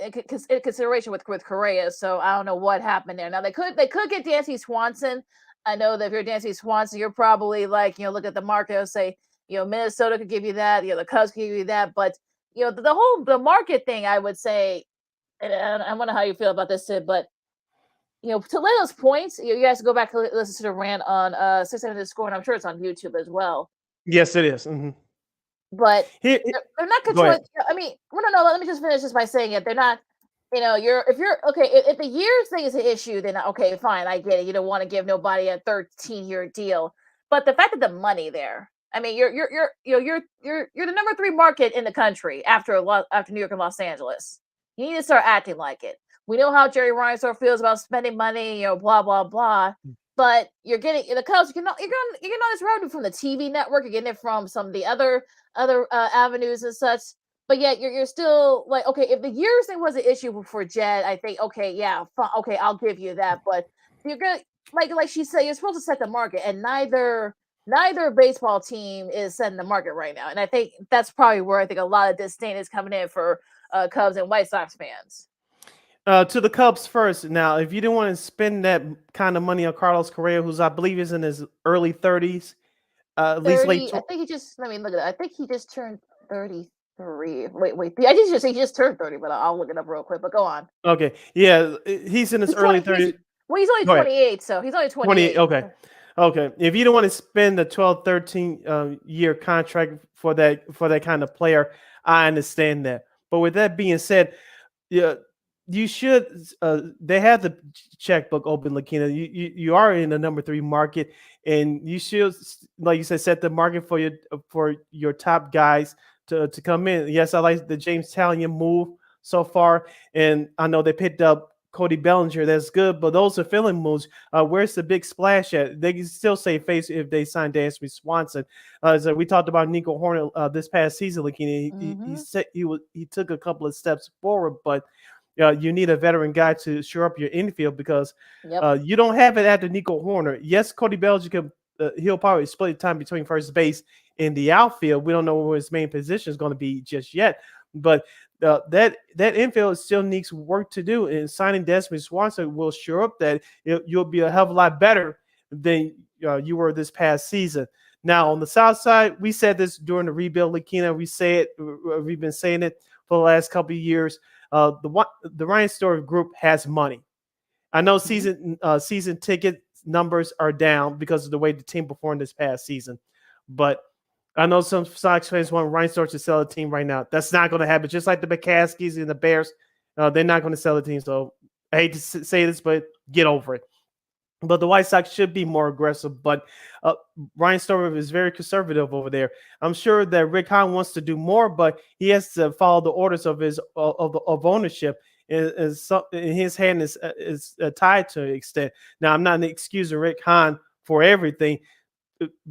in consideration with Correa. So I don't know what happened there. Now they could get Dansby Swanson. I know that if you're Dansby Swanson, you're probably like look at the market and say Minnesota could give you that. The Cubs could give you that. But the market thing, I would say. And I wonder how you feel about this, Sid, but to lay those points, you guys go back and listen to the rant on 600 Score, and I'm sure it's on YouTube as well. Yes, it is. Mm-hmm. But they're not controlling. I mean, no. Let me just finish this by saying it. They're not. If the years thing is an issue, then okay, fine, I get it. You don't want to give nobody a 13-year deal, but the fact that the money there. I mean, you're the number 3 market in the country after New York and Los Angeles. You need to start acting like it. We know how Jerry Reinsdorf feels about spending money, blah blah blah. But you're getting the Cubs. You're getting all this revenue from the TV network. You're getting it from some of the other avenues and such. But yet you're still like, okay, if the years thing was an issue for Jed, I think okay, yeah, okay, I'll give you that. But you're gonna like she said, you're supposed to set the market, and neither baseball team is setting the market right now. And I think that's probably where I think a lot of disdain is coming in for Cubs and White Sox fans. To the Cubs first. Now, if you didn't want to spend that kind of money on Carlos Correa, who's I believe is in his early 30s, at least late. I think he just. Let me look at that. I think he just turned 33. Wait. I just he just turned 30, but I'll look it up real quick. But go on. Okay, yeah, he's in his early 30s. He's only 28, so he's only 28. Okay. If you don't want to spend the 12, 13 year contract for that kind of player, I understand that. But with that being said, yeah, you should. They have the checkbook open, Lakina. You are in the number 3 market, and you should, like you said, set the market for your top guys to come in. Yes, I like the James Tallon move so far, and I know they picked up Cody Bellinger. That's good, but those are filling moves. Where's the big splash at? They can still save face if they sign Dansby Swanson. So we talked about Nico Horner this past season. He took a couple of steps forward, but you need a veteran guy to shore up your infield because you don't have it after Nico Horner. Yes, Cody Bellinger he'll probably split time between first base and the outfield. We don't know where his main position is going to be just yet, but that infield still needs work to do, and signing Dansby Swanson will shore up that you'll be a hell of a lot better than you were this past season. Now, on the south side, we said this during the rebuild, Lakina. We've been saying it for the last couple of years. The Reinsdorf group has money. I know season ticket numbers are down because of the way the team performed this past season, but I know some Sox fans want Reinsdorf to sell the team right now. That's not going to happen. Just like the McCaskies and the Bears, they're not going to sell the team. So I hate to say this, but get over it. But the White Sox should be more aggressive. But Reinsdorf is very conservative over there. I'm sure that Rick Hahn wants to do more, but he has to follow the orders of his of ownership. And his hand is tied to an extent. Now, I'm not excusing Rick Hahn for everything,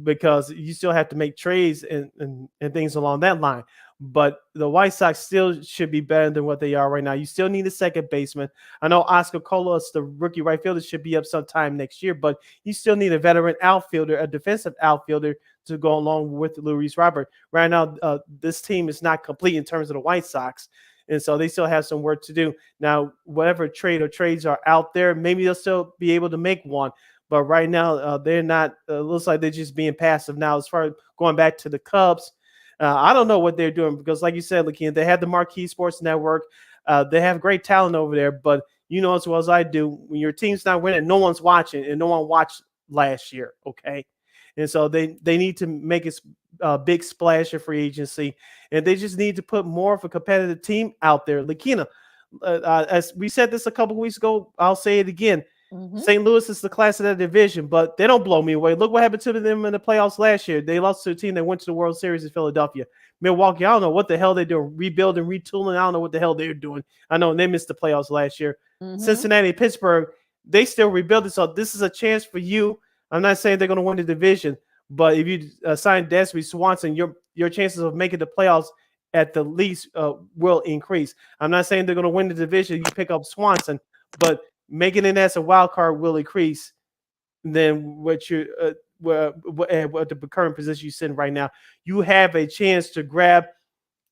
because you still have to make trades and things along that line. But the White Sox still should be better than what they are right now. You still need a second baseman. I know Oscar Colas, the rookie right fielder, should be up sometime next year, but you still need a veteran outfielder, a defensive outfielder to go along with Luis Robert. Right now, this team is not complete in terms of the White Sox, and so they still have some work to do. Now, whatever trade or trades are out there, maybe they'll still be able to make one. But right now, they're not. Looks like they're just being passive. Now, as far as going back to the Cubs, I don't know what they're doing because, like you said, Lakeem, they have the Marquee Sports Network. They have great talent over there. But you know as well as I do, when your team's not winning, no one's watching, and no one watched last year. Okay, and so they need to make a big splash of free agency, and they just need to put more of a competitive team out there. Lakina, as we said this a couple weeks ago, I'll say it again. St. Louis is the class of that division, but they don't blow me away. Look what happened to them in the playoffs last year. They lost to a team that went to the World Series in Philadelphia. Milwaukee, I don't know what the hell they're doing. Rebuilding, retooling. I don't know what the hell they're doing. I know they missed the playoffs last year. Cincinnati, Pittsburgh, they still rebuilding. So this is a chance for you. I'm not saying they're going to win the division, but if you sign Dansby Swanson, your chances of making the playoffs at the least will increase. I'm not saying they're going to win the division. You pick up Swanson, but making it as a wild card will increase than what you what the current position you sit in right now. You have a chance to grab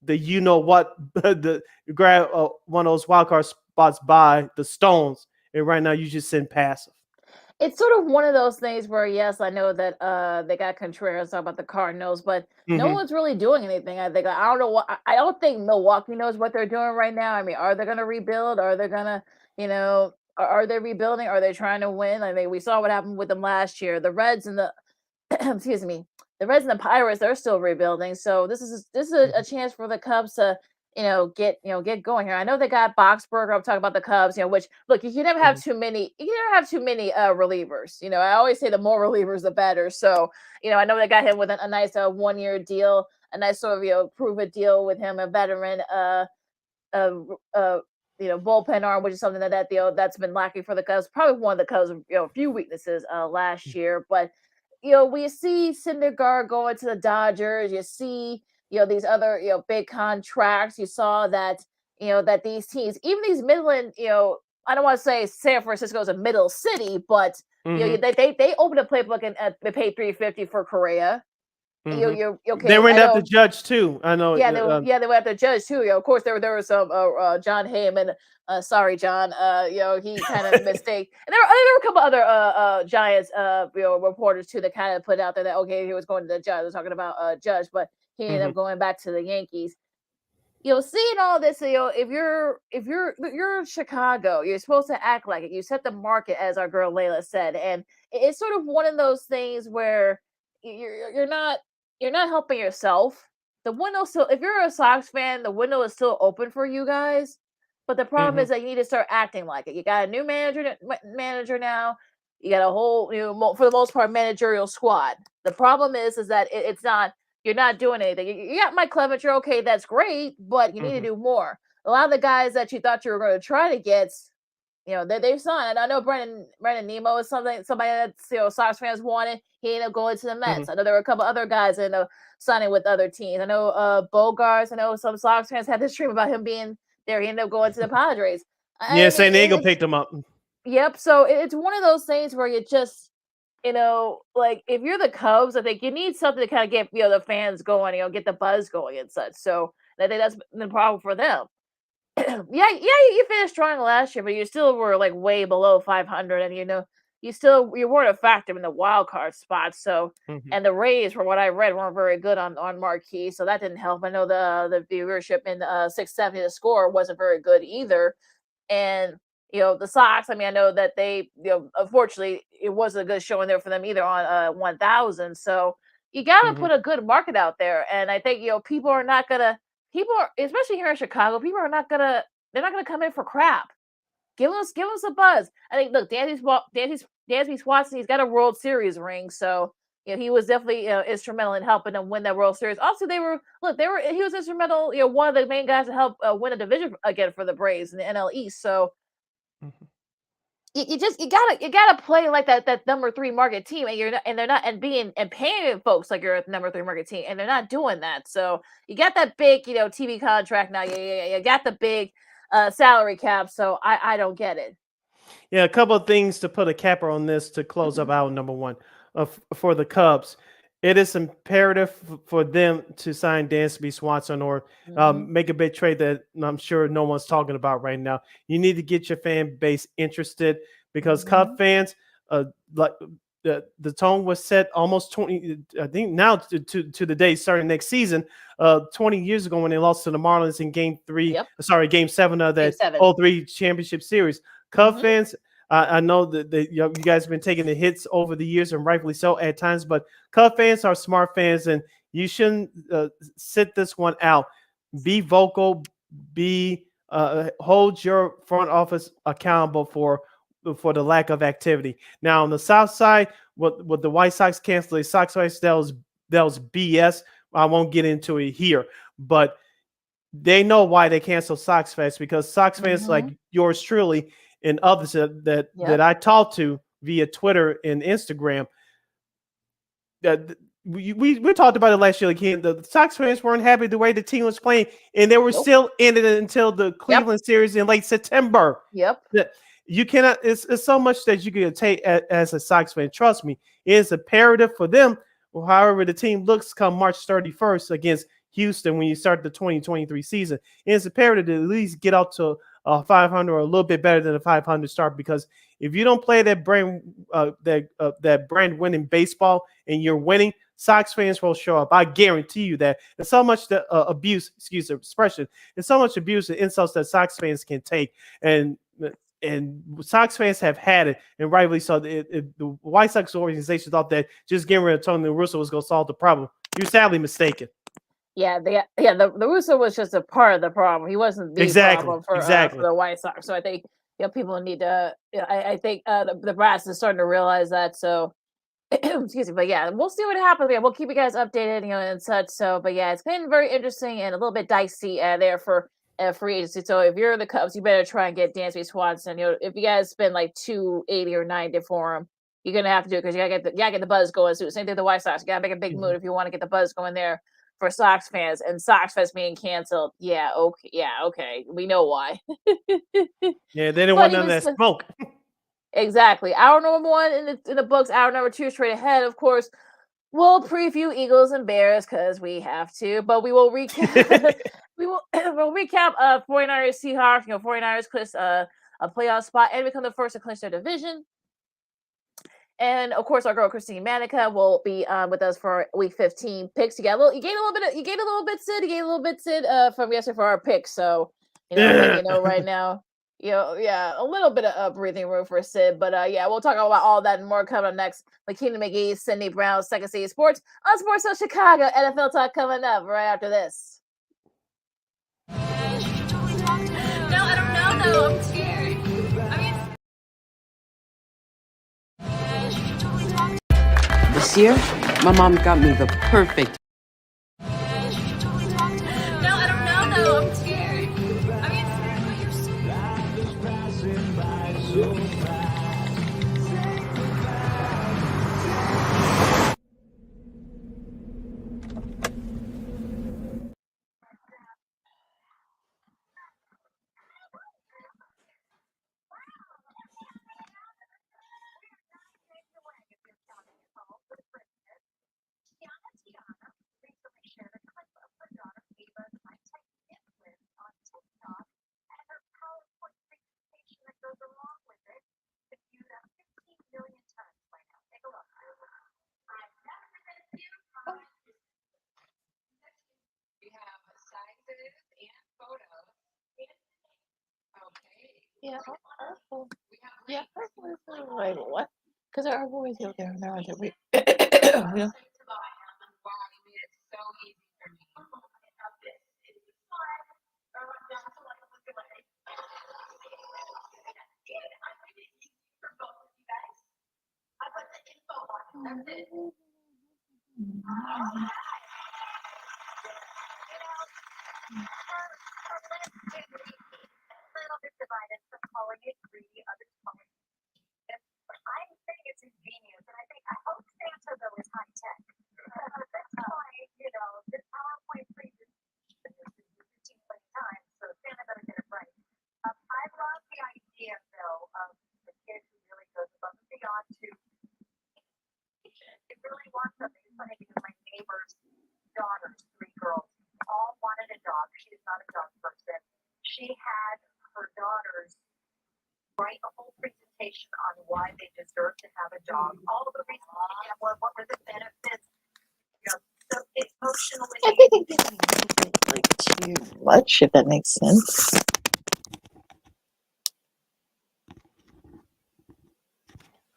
the grab one of those wild card spots by the Stones, and right now you just sitting passive. It's sort of one of those things where, yes, I know that they got Contreras talking about the Cardinals, but no one's really doing anything. I think I don't know what I don't think Milwaukee knows what they're doing right now. I mean, are they going to rebuild? Are they going to, are they rebuilding? Are they trying to win? I mean, we saw what happened with them last year. The Reds and the excuse me, the Reds and the Pirates, they're still rebuilding. So this is a chance for the Cubs to get going here. I know they got Boxberger. I'm talking about the Cubs, which look, you can never have too many. You can never have too many relievers. I always say the more relievers, the better. So, I know they got him with a nice 1-year deal, a nice sort of prove it deal with him, a veteran bullpen arm, which is something that's been lacking for the Cubs. Probably one of the Cubs, a few weaknesses last year, but we see Syndergaard going to the Dodgers. You see, these other, big contracts. You saw that, that these teams, even these Midland, I don't want to say San Francisco is a middle city, but they opened a playbook and they paid $350 for Correa. Okay. They went after Judge too. I know. Yeah, they went after Judge too. Of course, there was some John Heyman. Sorry, John. He kind of mistake. And there were a couple other Giants reporters too that kind of put out there that he was going to the Judge. They're talking about Judge, but he ended up going back to the Yankees. Seeing all this, if you're Chicago, you're supposed to act like it. You set the market, as our girl Layla said, and it's sort of one of those things where you're not helping yourself. The window still, if you're a Sox fan, the window is still open for you guys. But the problem is that you need to start acting like it. You got a new manager now. You got a whole, for the most part, managerial squad. The problem is that it's not. You're not doing anything. You got Mike Clevenger. Okay, that's great, but you need to do more. A lot of the guys that you thought you were going to try to get, they've signed. I know Brandon Nemo is somebody that's Sox fans wanted. He ended up going to the Mets. I know there were a couple other guys that ended up signing with other teams. I know Bogarts. I know some Sox fans had this dream about him being there. He ended up going to the Padres. San Diego picked him up. Yep. So it's one of those things where you just, like if you're the Cubs, I think you need something to kind of get the fans going, get the buzz going and such. So I think that's the problem for them. You finished strong last year, but you still were like way below 500, and you weren't a factor in the wild card spot. So and the Rays, from what I read, weren't very good on Marquee, so that didn't help. I know the viewership in 670 the score wasn't very good either, and the Sox. I mean, I know that they unfortunately it wasn't a good showing there for them either on 1000. So you got to put a good market out there, and I think people are not gonna. People are, especially here in Chicago, they're not gonna come in for crap. Give us a buzz. I think, look, Dansby Swanson, he's got a World Series ring, so he was definitely instrumental in helping them win that World Series. Also, he was instrumental, one of the main guys to help win a division again for the Braves in the NL East. So you gotta play like that number 3 market team, and paying folks like you're a number 3 market team, and they're not doing that. So you got that big TV contract now. You got the big salary cap. So I don't get it. Yeah, a couple of things to put a capper on this to close up our number one for the Cubs. It is imperative for them to sign Dansby Swanson or make a big trade that I'm sure no one's talking about right now. You need to get your fan base interested because Cub fans, like the tone was set almost 20. I think now to the day starting next season. 20 years ago when they lost to the Marlins in Game 7 of that 03 championship series. Cub fans. I know that you guys have been taking the hits over the years, and rightfully so at times, but Cub fans are smart fans, and you shouldn't sit this one out. Be vocal, hold your front office accountable for for the lack of activity. Now on the South side, what the White Sox canceled the Sox Fest, that was BS. I won't get into it here, but they know why they canceled Sox Fest, because Sox fans like yours truly and others that I talked to via Twitter and Instagram, that we talked about it last year. Again, the Sox fans weren't happy the way the team was playing, and they were still in it until the Cleveland series in late September. You cannot. It's so much that you can take as a Sox fan. Trust me, it is imperative for them. However, the team looks come March 31st against Houston when you start the 2023 season, it's imperative to at least get out to 500 or a little bit better than a 500 start, because if you don't play that brand winning baseball and you're winning, Sox fans will show up. I guarantee you that. There's so much abuse, excuse the expression, there's so much abuse and insults that Sox fans can take, and Sox fans have had it, and rightly so. The White Sox organization thought that just getting rid of Tony Russo was going to solve the problem. You're sadly mistaken. The Russo was just a part of the problem. He wasn't the problem for the White Sox. So I think people need to. I think the brass is starting to realize that. So excuse me, but yeah, we'll see what happens. Yeah, we'll keep you guys updated, and such. So, but yeah, it's been very interesting and a little bit dicey there for free agency. So if you're the Cubs, you better try and get Dansby Swanson. If you guys spend like $280 or $90 for him, you're gonna have to do it, because you gotta get the buzz going soon. Same thing with the White Sox. You gotta make a big move if you want to get the buzz going there for Sox fans. And Sox Fest being canceled. Yeah, okay. We know why. Yeah, they didn't want none of that smoke. Exactly. Hour number 1 in the books. Hour number 2 straight ahead. Of course, we'll preview Eagles and Bears because we have to, but we will recap. we'll recap 49ers Seahawks. 49ers clinch a playoff spot and become the first to clinch their division. And of course, our girl Christine Manika will be with us for Week 15 picks. You gained a little bit, Sid, from yesterday for our picks. So right now, a little bit of breathing room for Sid. But we'll talk about all that and more coming up next. Lakina McGee, Sydney Brown, Second City Sports on Sports of Chicago. NFL talk coming up right after this. No, I don't know though. I'm scared. This year, my mom got me the perfect. No, I don't know though. I'm scared. You're so Yeah, wait, what? Because our boys out there now that we. I think it's like too much, if that makes sense.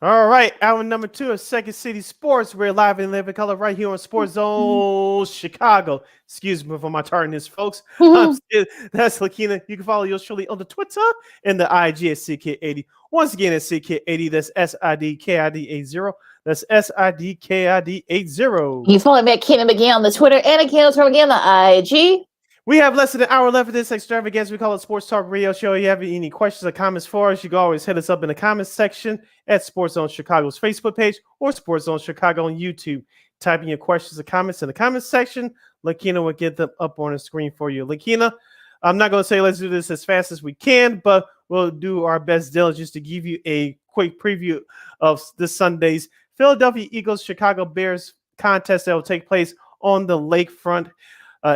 All right, hour number 2 of Second City Sports. We're live and live in color right here on Sports Zone Chicago. Excuse me for my tardiness, folks. That's Lakina. You can follow yours truly on the Twitter and the IG at CK80. Once again, at CK80, that's SIDKID80. That's SIDKID80. You follow me at Kenan McGee on the Twitter and at Kenan McGee on the IG. We have less than an hour left of this extravaganza. We call it Sports Talk Radio Show. If you have any questions or comments for us, you can always hit us up in the comments section at Sports Zone Chicago's Facebook page or Sports Zone Chicago on YouTube. Type in your questions or comments in the comments section. Lakina will get them up on the screen for you. Lakina, I'm not going to say let's do this as fast as we can, but we'll do our best diligence to give you a quick preview of this Sunday's Philadelphia Eagles Chicago Bears contest that will take place on the lakefront.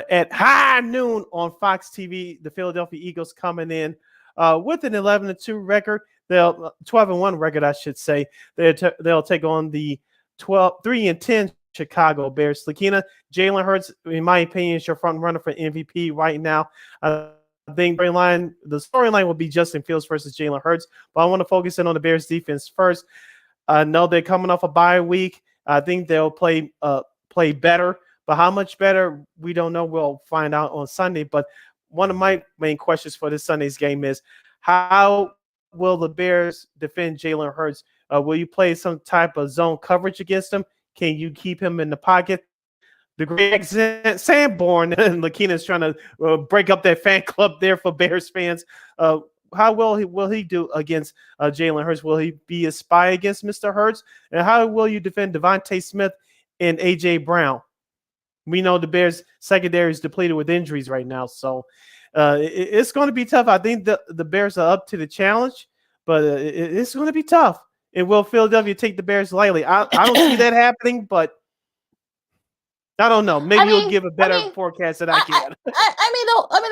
At high noon on Fox TV, the Philadelphia Eagles coming in with an 11-2 record. They'll 12-1 record, I should say. They'll take on the 3-10 Chicago Bears. Lakina, Jalen Hurts, in my opinion, is your front runner for MVP right now. I think the storyline will be Justin Fields versus Jalen Hurts, but I want to focus in on the Bears defense first. I know they're coming off a bye week. I think they'll play better. But how much better, we don't know. We'll find out on Sunday. But one of my main questions for this Sunday's game is, how will the Bears defend Jalen Hurts? Will you play some type of zone coverage against him? Can you keep him in the pocket? The Greg Sanborn and Lakina is trying to break up that fan club there for Bears fans. How will he do against Jalen Hurts? Will he be a spy against Mr. Hurts? And how will you defend Devontae Smith and A.J. Brown? We know the Bears' secondary is depleted with injuries right now, so it's going to be tough. I think the Bears are up to the challenge, but it's going to be tough. And will Philadelphia take the Bears lightly? I don't see that happening, but I don't know. Maybe you'll give a better forecast than I can. The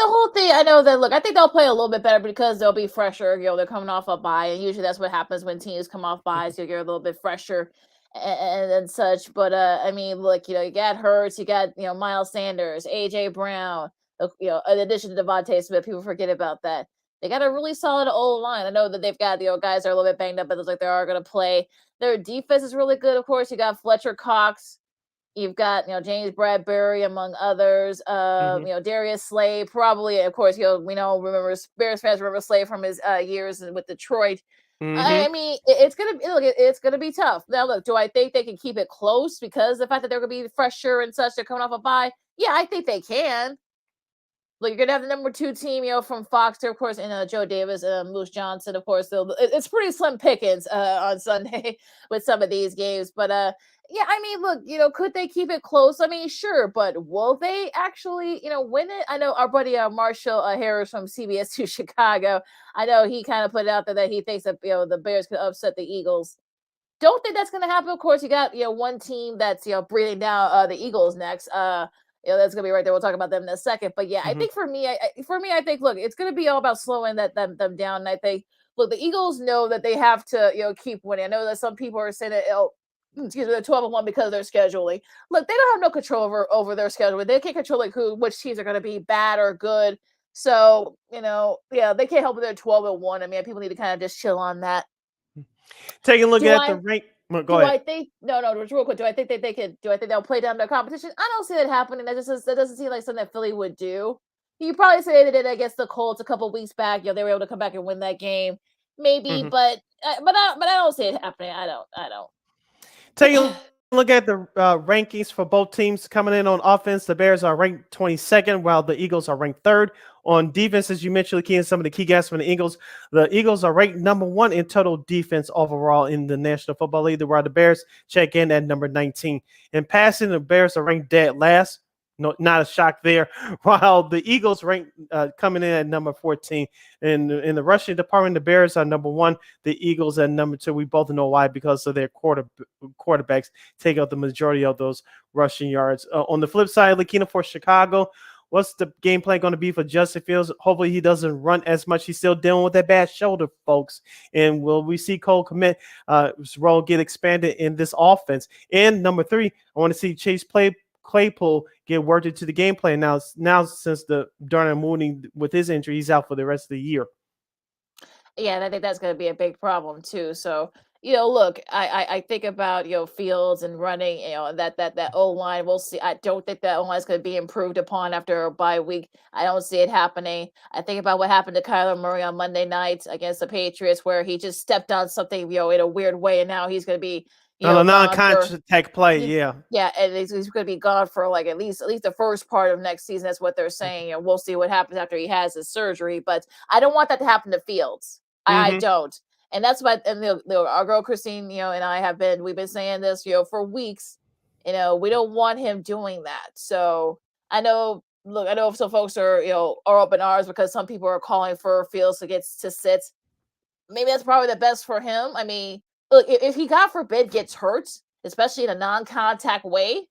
whole thing. I know that. Look, I think they'll play a little bit better because they'll be fresher. They're coming off a bye, and usually that's what happens when teams come off byes. So you're a little bit fresher. And such, but look, you got Hurts, you got Miles Sanders, AJ Brown, in addition to Devontae Smith. People forget about that. They got a really solid old line. I know that they've got guys that are a little bit banged up, but it looks like they are going to play. Their defense is really good. Of course, you got Fletcher Cox, you've got James Bradbury among others. Darius Slay, probably. Of course, Bears fans remember Slay from his years with Detroit. Mm-hmm. It's gonna be tough. Now, look, do I think they can keep it close because the fact that they're gonna be fresher and such, they're coming off a bye? Yeah, I think they can. Look, you're gonna have the number 2 team, from Fox, of course, and Joe Davis and Moose Johnson, of course. It's pretty slim pickings on Sunday with some of these games, but look, could they keep it close? Sure, but will they actually, win it? I know our buddy Marshall Harris from CBS 2 Chicago. I know he kind of put it out there that he thinks that the Bears could upset the Eagles. Don't think that's going to happen. Of course, you got one team that's breathing down the Eagles next. That's going to be right there. We'll talk about them in a second. But yeah, I think for me, I think look, it's going to be all about slowing them down. And I think look, the Eagles know that they have to keep winning. I know that some people are saying that they're 12-1 because of their scheduling. Look, they don't have no control over their schedule. They can't control which teams are going to be bad or good. So they can't help it. They're 12-1. People need to kind of just chill on that. Take a look at the rank. Go ahead. I think just real quick. Do I think that they could? Do I think they'll play down their competition? I don't see that happening. That doesn't seem like something that Philly would do. You probably say they did it against the Colts a couple weeks back. They were able to come back and win that game, maybe. But I don't see it happening. I don't. Take a look at the rankings for both teams coming in on offense. The Bears are ranked 22nd, while the Eagles are ranked 3rd. On defense, as you mentioned, some of the key guys from the Eagles are ranked number 1 in total defense overall in the National Football League, while the Bears check in at number 19. In passing, the Bears are ranked dead last. No, not a shock there. While the Eagles rank coming in at number 14. In the rushing department, the Bears are number 1. The Eagles at number 2. We both know why, because of their quarterbacks take up the majority of those rushing yards. On the flip side, Lakina, for Chicago, what's the game plan going to be for Justin Fields? Hopefully he doesn't run as much. He's still dealing with that bad shoulder, folks. And will we see Cole Kmet role get expanded in this offense? And number 3, I want to see Chase Claypool get worked into the game plan now since the Darnell Mooney with his injury, he's out for the rest of the year. Yeah, and I think that's going to be a big problem too. So look, I think about Fields and running, that O line. We'll see. I don't think that O line is going to be improved upon after a bye week. I don't see it happening. I think about what happened to Kyler Murray on Monday night against the Patriots, where he just stepped on something, in a weird way, and now he's going to be, On a gone for. non-contact play, yeah. Yeah, and he's going to be gone for like at least the first part of next season. That's what they're saying. And we'll see what happens after he has his surgery. But I don't want that to happen to Fields. I don't. And that's what, and our girl Christine, and we've been saying this, for weeks. We don't want him doing that. So I know some folks are up in arms because some people are calling for Fields to sit. Maybe that's probably the best for him. I mean, look, if he, God forbid, gets hurt, especially in a non-contact way,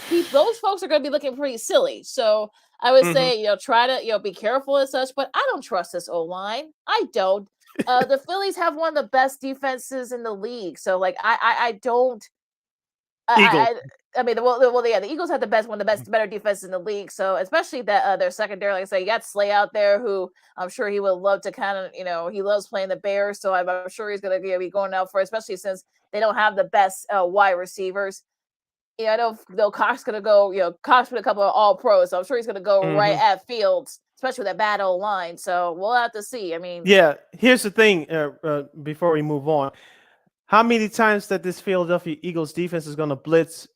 those folks are going to be looking pretty silly. So I would say, try to, be careful and such, but I don't trust this O-line. I don't. The Phillies have one of the best defenses in the league. So like, I don't, I mean, the Eagles have one of the better defenses in the league. So especially that their secondary, like I say, you got Slay out there, who I'm sure he would love to kind of, he loves playing the Bears. So I'm sure he's going to be going out for, especially since they don't have the best wide receivers. I know Cox going to go, Cox with a couple of all pros. So I'm sure he's going to go right at Fields, especially with that bad old line. So we'll have to see. I mean, yeah, here's the thing before we move on. How many times that this Philadelphia Eagles defense is going to blitz,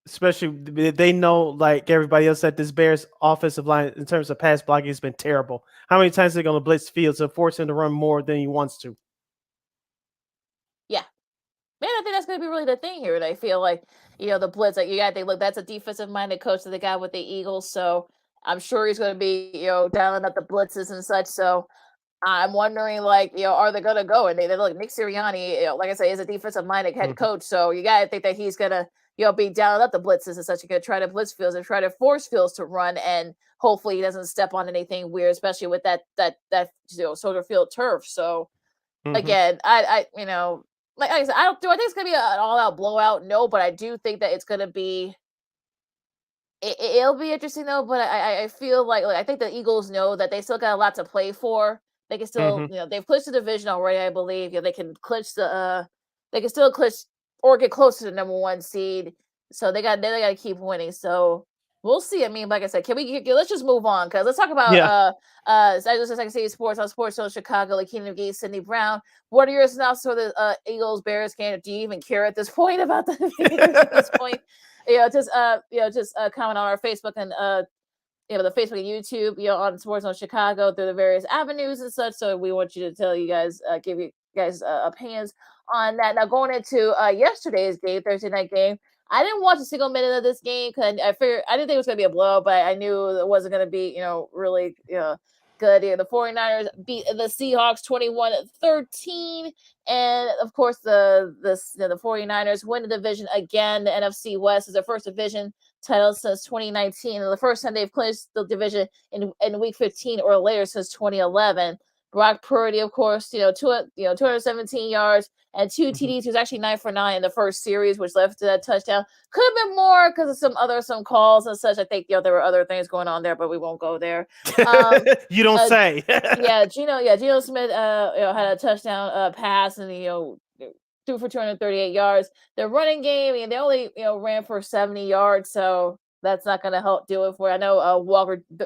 especially they know, like everybody else, that this Bears offensive line in terms of pass blocking has been terrible. How many times are they going to blitz Fields and force him to run more than he wants to? Yeah. Man, I think that's going to be really the thing here. They feel like, the blitz, like you got to think, look, that's a defensive-minded coach that they got with the Eagles. So I'm sure he's going to be, dialing up the blitzes and such. So I'm wondering, like, are they going to go? And they look, Nick Sirianni, like I say, is a defensive-minded head coach. So you got to think that he's going to, be dialing up the blitzes and such. You're going to try to blitz Fields and try to force Fields to run. And hopefully he doesn't step on anything weird, especially with that Soldier Field turf. So again, I like I said, I think it's going to be an all-out blowout. No, but I do think that it's going to be. It'll be interesting though. But I feel like I think the Eagles know that they still got a lot to play for. They can still, they've clinched the division already. I believe. They can clinch they can still clinch or get close to the number 1 seed. So they got to keep winning. So we'll see. I mean, like I said, let's just move on, because let's talk about Second City Sports on Sports Zone Chicago, like Keenan McGee, Sidney Brown. What are your synopsis for the Eagles Bears game? Do you even care at this point about the at this point? Just comment on our Facebook and the Facebook and YouTube, on Sports Zone Chicago through the various avenues and such. So we want you to tell you guys, give you guys opinions on that. Now going into yesterday's game, Thursday night game, I didn't watch a single minute of this game because I figured I didn't think it was going to be a blowout, but I knew it wasn't going to be, really good. The 49ers beat the Seahawks 21-13, and of course the 49ers win the division again. The NFC West is their first division title since 2019, and the first time they've clinched the division in week 15 or later since 2011. Brock Purdy, of course, 217 yards and 2 TDs. He was actually 9 for 9 in the first series, which led to that touchdown. Could have been more because of some calls and such. I think there were other things going on there, but we won't go there. You don't say. Geno Smith had a touchdown pass and threw for 238 yards. The running game, they only ran for 70 yards, so that's not going to help do it for. I know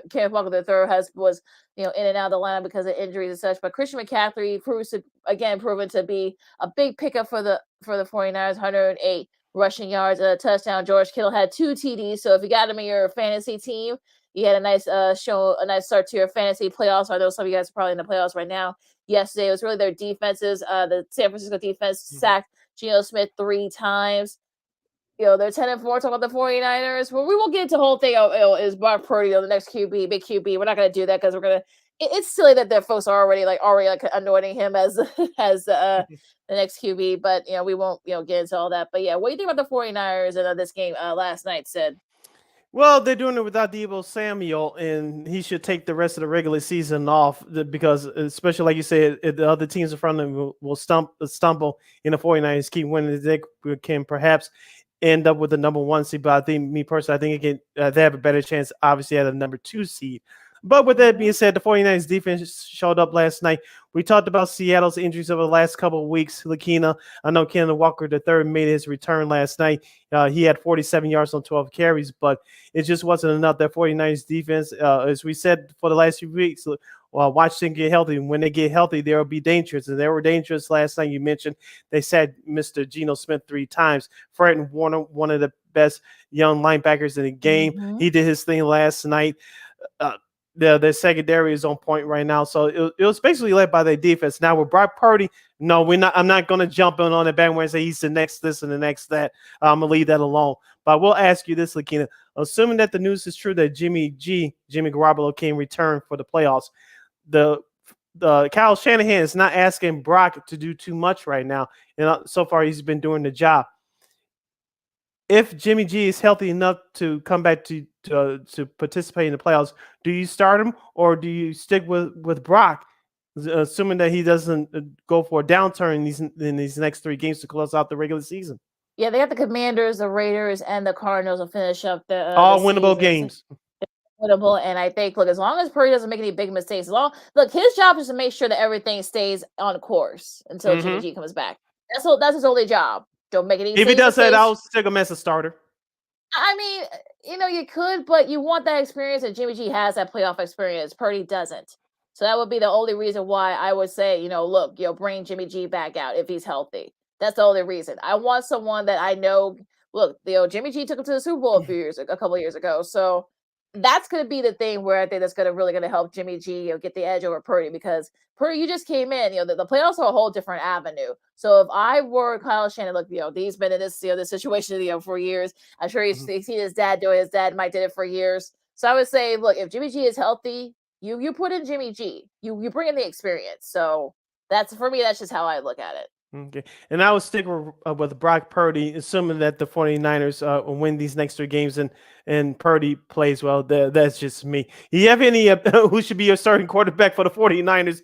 Kenneth Walker III was in and out of the lineup because of injuries and such, but Christian McCaffrey proven to be a big pickup for the 49ers. 108 rushing yards, a touchdown. George Kittle had 2 TDs, so if you got him in your fantasy team, you had a nice start to your fantasy playoffs. I know some of you guys are probably in the playoffs right now. Yesterday, it was really their defenses. The San Francisco defense sacked Geno Smith 3 times. They're 10-4. Talking about the 49ers. Well, we won't get into the whole thing. Is Brock Purdy the next QB, big QB? We're not going to do that because we're going to. It's silly that their folks are already anointing him as the next QB. But we won't get into all that. But yeah, what do you think about the 49ers and this game last night, Sid? Well, they're doing it without Deebo Samuel, and he should take the rest of the regular season off because, especially like you said, if the other teams in front of him will stumble in the 49ers keep winning, they can perhaps end up with the number 1 seed. But I think, me personally, I think they have a better chance, obviously, at a number 2 seed. But with that being said, the 49ers defense showed up last night. We talked about Seattle's injuries over the last couple of weeks. Lakina, I know Kenneth Walker III made his return last night. He had 47 yards on 12 carries, but it just wasn't enough. That 49ers defense, as we said for the last few weeks, watch them get healthy. When they get healthy, they'll be dangerous. And they were dangerous last night. You mentioned they said Mr. Geno Smith 3 times. Fred and Warner, one of the best young linebackers in the game. Mm-hmm. He did his thing last night. The secondary is on point right now, so it was basically led by their defense. Now with Brock Purdy, no, I'm not going to jump on the bandwagon and say he's the next this and the next that. I'm gonna leave that alone. But we'll ask you this, Lakina. Assuming that the news is true that Jimmy Garoppolo can return for the playoffs, the Kyle Shanahan is not asking Brock to do too much right now, and so far he's been doing the job. If Jimmy G is healthy enough to come back to participate in the playoffs, do you start him or do you stick with Brock, assuming that he doesn't go for a downturn in these next 3 games to close out the regular season? Yeah, they got the Commanders, the Raiders, and the Cardinals will finish up the all the winnable season. games. Winnable, and I think, look, as long as Purdy doesn't make any big mistakes, his job is to make sure that everything stays on course until Jimmy G comes back. That's his only job. Don't make any. If he does that, I'll stick him as a starter. I mean, you could, but you want that experience, and Jimmy G has that playoff experience. Purdy doesn't. So that would be the only reason why I would say, look, bring Jimmy G back out if he's healthy. That's the only reason. I want someone that I know. Look, Jimmy G took him to the Super Bowl a couple of years ago. So that's going to be the thing where I think that's really going to help Jimmy G get the edge over Purdy, because Purdy, you just came in. The playoffs are a whole different avenue. So if I were Kyle Shanahan, look, he's been in this this situation for years. I'm sure he's seen his dad do it. His dad might did it for years. So I would say, look, if Jimmy G is healthy, you put in Jimmy G. You bring in the experience. So for me, that's just how I look at it. Okay. And I would stick with Brock Purdy, assuming that the 49ers win these next 3 games and Purdy plays well. That's just me. You have any who should be your starting quarterback for the 49ers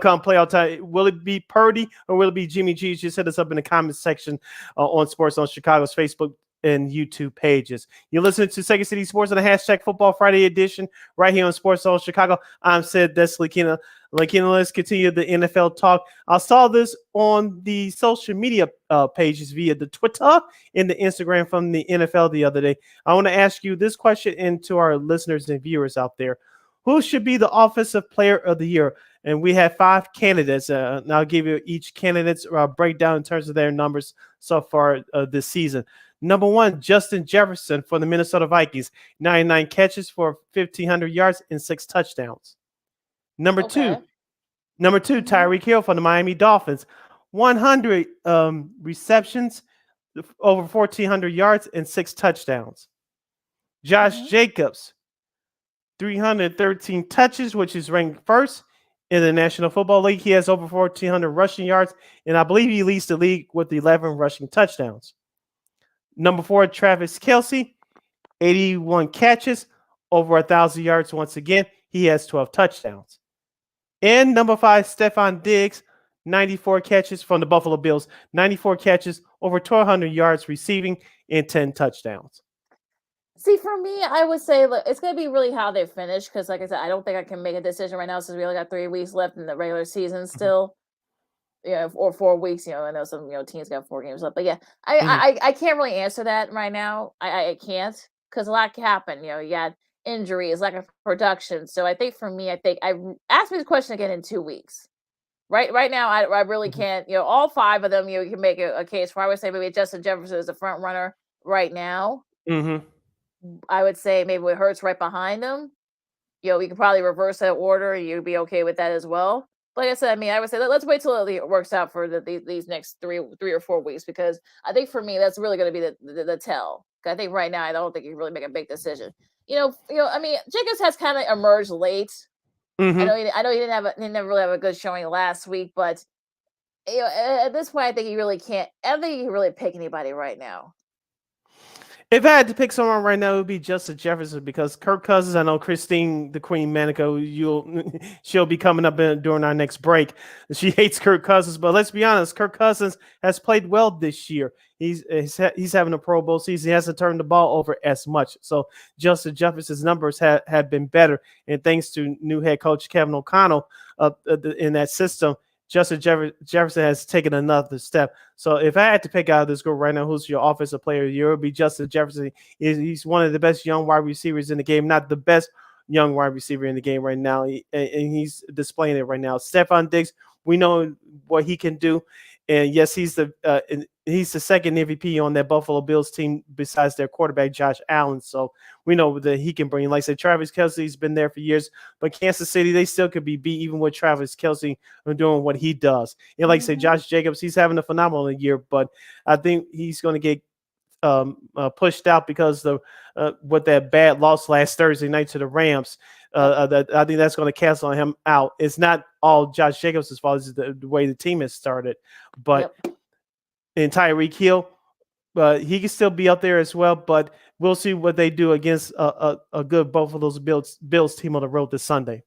come playoff time? Will it be Purdy or will it be Jimmy G? Just hit us up in the comments section on Sports on Chicago's Facebook and YouTube pages. You're listening to Second City Sports on the #Football Friday edition right here on Sports on Chicago. I'm Sid. That's Lakina. Lakina, let's continue the NFL talk. I saw this on the social media pages via the Twitter and the Instagram from the NFL the other day. I want to ask you this question and to our listeners and viewers out there. Who should be the Offensive Player of the Year? And we have 5 candidates. And I'll give you each candidate's breakdown in terms of their numbers so far this season. Number 1, Justin Jefferson for the Minnesota Vikings. 99 catches for 1,500 yards and 6 touchdowns. Number 2, Tyreek Hill for the Miami Dolphins. 100 receptions, over 1,400 yards and 6 touchdowns. Josh Jacobs, 313 touches, which is ranked first in the National Football League. He has over 1,400 rushing yards, and I believe he leads the league with 11 rushing touchdowns. Number 4, Travis Kelce, 81 catches, over 1,000 yards. Once again, he has 12 touchdowns. And number 5, Stephon Diggs, 94 catches from the Buffalo Bills, 94 catches, over 1,200 yards receiving, and 10 touchdowns. See, for me, I would say, look, it's going to be really how they finish, because, like I said, I don't think I can make a decision right now since we only got 3 weeks left in the regular season still. Or 4 weeks. I know some teams got 4 games left, but yeah, I can't really answer that right now. I can't, because a lot can happen. You got injuries, lack of production. So I think for me, ask me this question again in 2 weeks. Right now, I really can't. All 5 of them, you can make a case for. I would say maybe Justin Jefferson is the front runner right now. I would say maybe it Hurts right behind him. We could probably reverse that order, and you'd be okay with that as well. Like I said, I would say let's wait till it works out for these next 3 or 4 weeks, because I think for me that's really going to be the tell. I think right now I don't think you can really make a big decision. Jacobs has kind of emerged late. I know he didn't really have a good showing last week, but at this point I think he really can't. I don't think he can really pick anybody right now. If I had to pick someone right now, it would be Justin Jefferson because Kirk Cousins. I know Christine, the Queen Manika, she'll be coming up during our next break. She hates Kirk Cousins, but let's be honest, Kirk Cousins has played well this year. He's having a Pro Bowl season. He hasn't turned the ball over as much. So Justin Jefferson's numbers have been better, and thanks to new head coach Kevin O'Connell in that system, Justin Jefferson has taken another step. So if I had to pick out of this group right now, who's your offensive player of the year, it would be Justin Jefferson. He's one of the best young wide receivers in the game, not the best young wide receiver in the game right now, and he's displaying it right now. Stephon Diggs, we know what he can do, and yes, he's the second MVP on that Buffalo Bills team besides their quarterback Josh Allen. So we know that he can bring. Like I said, Travis Kelce's been there for years, but Kansas City, they still could be beat even with Travis Kelce doing what he does. And like I said, Josh Jacobs, he's having a phenomenal year, but I think he's going to get pushed out because with that bad loss last Thursday night to the Rams. I think that's going to cancel him out. It's not all Josh Jacobs' fault. It's the way the team has started, but in Tyreek Hill, he can still be up there as well. But we'll see what they do against a good Buffalo Bills team on the road this Sunday.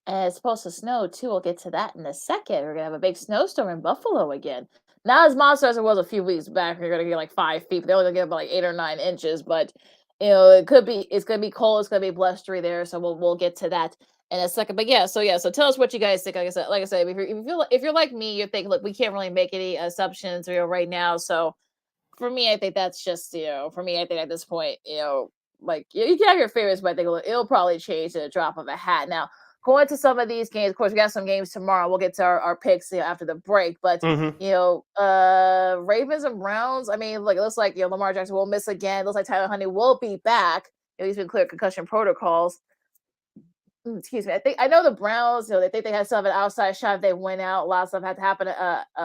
And it's supposed to snow too. We'll get to that in a second. We're gonna have a big snowstorm in Buffalo again. Not as monster as it was a few weeks back. We're gonna get like 5 feet. They're only gonna get about like 8 or 9 inches, but it's gonna be cold. It's gonna be blustery there. So we'll get to that in a second. But so tell us what you guys think. Like I said, if you're like me, you think, look, we can't really make any assumptions, right now. So for me, I think that's just, for me, I think at this point, like you can have your favorites, but I think it'll probably change at a drop of a hat. Now, going to some of these games, of course, we got some games tomorrow. We'll get to our picks after the break. But Ravens and Browns. I mean, look, it looks like Lamar Jackson will miss again. It looks like Tyler Huntley will be back. He's been cleared concussion protocols. Excuse me. I know the Browns. They think they had some of an outside shot if they went out. A lot of stuff had to happen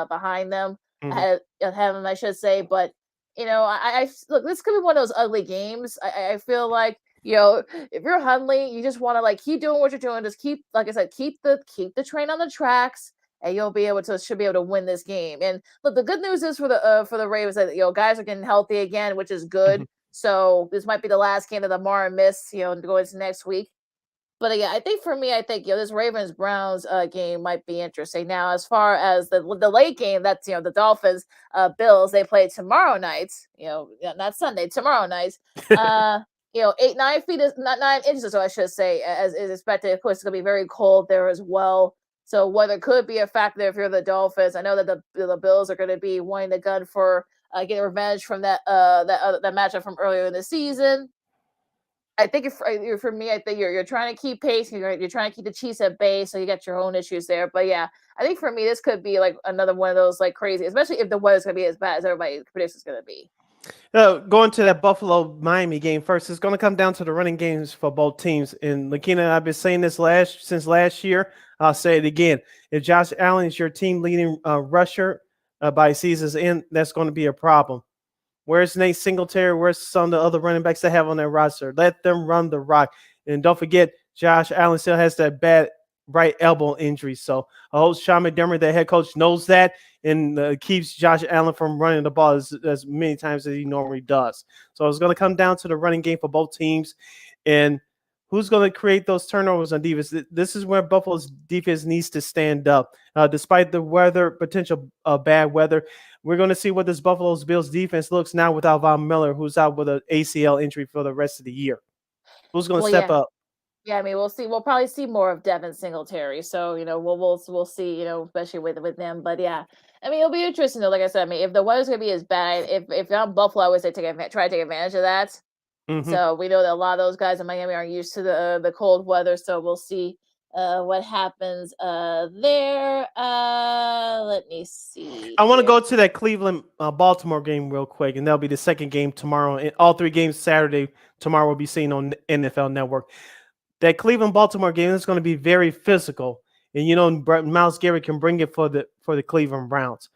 behind them. Ahead of them, I should say. But I look. This could be one of those ugly games. I feel like. If you're Huntley, you just want to keep doing what you're doing. Just keep, like I said, keep the train on the tracks, and should be able to win this game. And look, the good news is for the Ravens that guys are getting healthy again, which is good. So this might be the last game that the Mara miss, to go into next week. But again, I think for me, this Ravens Browns game might be interesting. Now, as far as the late game, that's the Dolphins Bills, they play tomorrow night. Not Sunday, tomorrow night. 9 feet is not 9 inches, so I should say, as is expected. Of course, it's gonna be very cold there as well. So weather could be a factor if you're the Dolphins. I know that the Bills are going to be wanting to gun for getting revenge from that matchup from earlier in the season. I think for me, I think you're trying to keep pace. You're trying to keep the Chiefs at bay, so you got your own issues there. But yeah, I think for me, this could be like another one of those crazy, especially if the weather's gonna be as bad as everybody predicts it's gonna be. Going to that Buffalo-Miami game first, it's going to come down to the running games for both teams. And Lakina, I've been saying this since last year. I'll say it again. If Josh Allen is your team leading rusher by season's end, that's going to be a problem. Where's Nate Singletary? Where's some of the other running backs they have on their roster? Let them run the rock. And don't forget, Josh Allen still has that bad right elbow injury. So I hope Sean McDermott, the head coach, knows that and keeps Josh Allen from running the ball as many times as he normally does. So it's going to come down to the running game for both teams. And who's going to create those turnovers on defense? This is where Buffalo's defense needs to stand up. Despite the potential bad weather, we're going to see what this Buffalo's Bills defense looks now without Von Miller, who's out with an ACL injury for the rest of the year. Who's going to step up? Yeah, I mean, we'll see. We'll probably see more of Devin Singletary. So, we'll see, especially with them. But yeah, I mean, it'll be interesting though. Like I said, I mean, if the weather's gonna be as bad, if I'm Buffalo, I would say try to take advantage of that. So we know that a lot of those guys in Miami are used to the cold weather. So we'll see what happens there. Let me see. I want to go to that Cleveland Baltimore game real quick, and that'll be the second game tomorrow. And all 3 games Saturday tomorrow will be seen on NFL Network. That Cleveland-Baltimore game is going to be very physical, and Myles Garrett can bring it for the Cleveland Browns.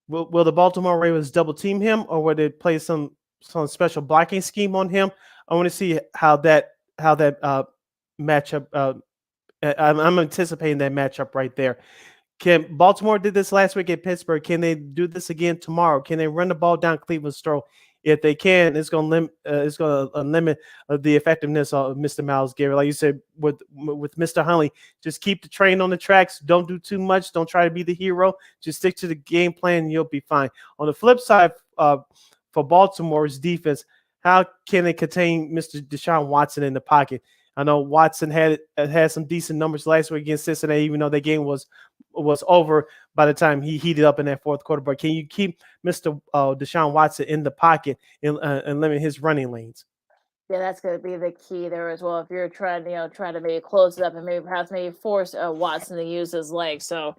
Will the Baltimore Ravens double team him, or will they play some special blocking scheme on him? I want to see how that matchup. I'm anticipating that matchup right there. Can Baltimore did this last week at Pittsburgh? Can they do this again tomorrow? Can they run the ball down Cleveland's throat if they can, it's going to limit the effectiveness of Mr. Miles Garrett. Like you said, with Mr. Huntley, just keep the train on the tracks. Don't do too much. Don't try to be the hero. Just stick to the game plan, and you'll be fine. On the flip side, for Baltimore's defense, how can they contain Mr. Deshaun Watson in the pocket? I know Watson had some decent numbers last week against Cincinnati, even though the game was over by the time he heated up in that fourth quarter. But can you keep Mr. Deshaun Watson in the pocket and limit his running lanes? Yeah, that's going to be the key there as well. If you're trying to maybe close it up and maybe force Watson to use his legs. So,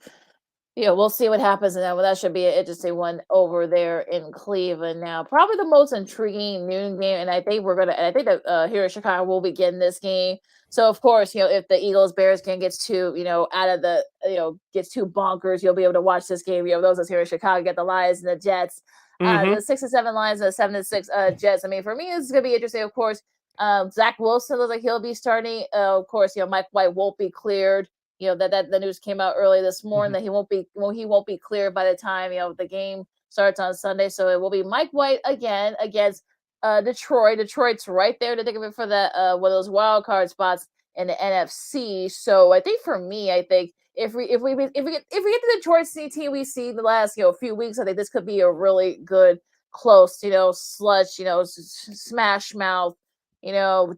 we'll see what happens, and that should be an interesting one over there in Cleveland. Now, probably the most intriguing noon game, and I think that here in Chicago we'll be getting this game. So, of course, if the Eagles Bears game gets too out of the gets too bonkers, you'll be able to watch this game. Those of us here in Chicago get the Lions and the Jets, the 6-7 Lions and the 7-6 Jets. I mean, for me, it's gonna be interesting. Of course, Zach Wilson looks like he'll be starting. Of course, Mike White won't be cleared. That the news came out early this morning that he won't be cleared by the time the game starts on Sunday. So it will be Mike White again against Detroit. Detroit's right there to think of it for the one of those wild card spots in the NFC. So I think for me, if we get the Detroit team we see the last few weeks, I think this could be a really good close sludge smash mouth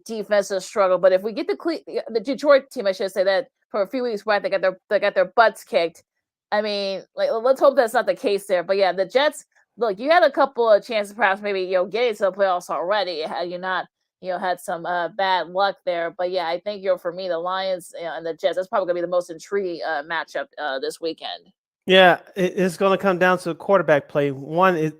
defensive struggle. But if we get the Detroit team, I should say that for a few weeks, right, they got their butts kicked. I mean, let's hope that's not the case there. But yeah, the Jets. Look, you had a couple of chances, perhaps maybe getting to the playoffs already. Had you not had some bad luck there. But yeah, I think for me, the Lions and the Jets. That's probably gonna be the most intriguing matchup this weekend. Yeah, it's going to come down to quarterback play. One,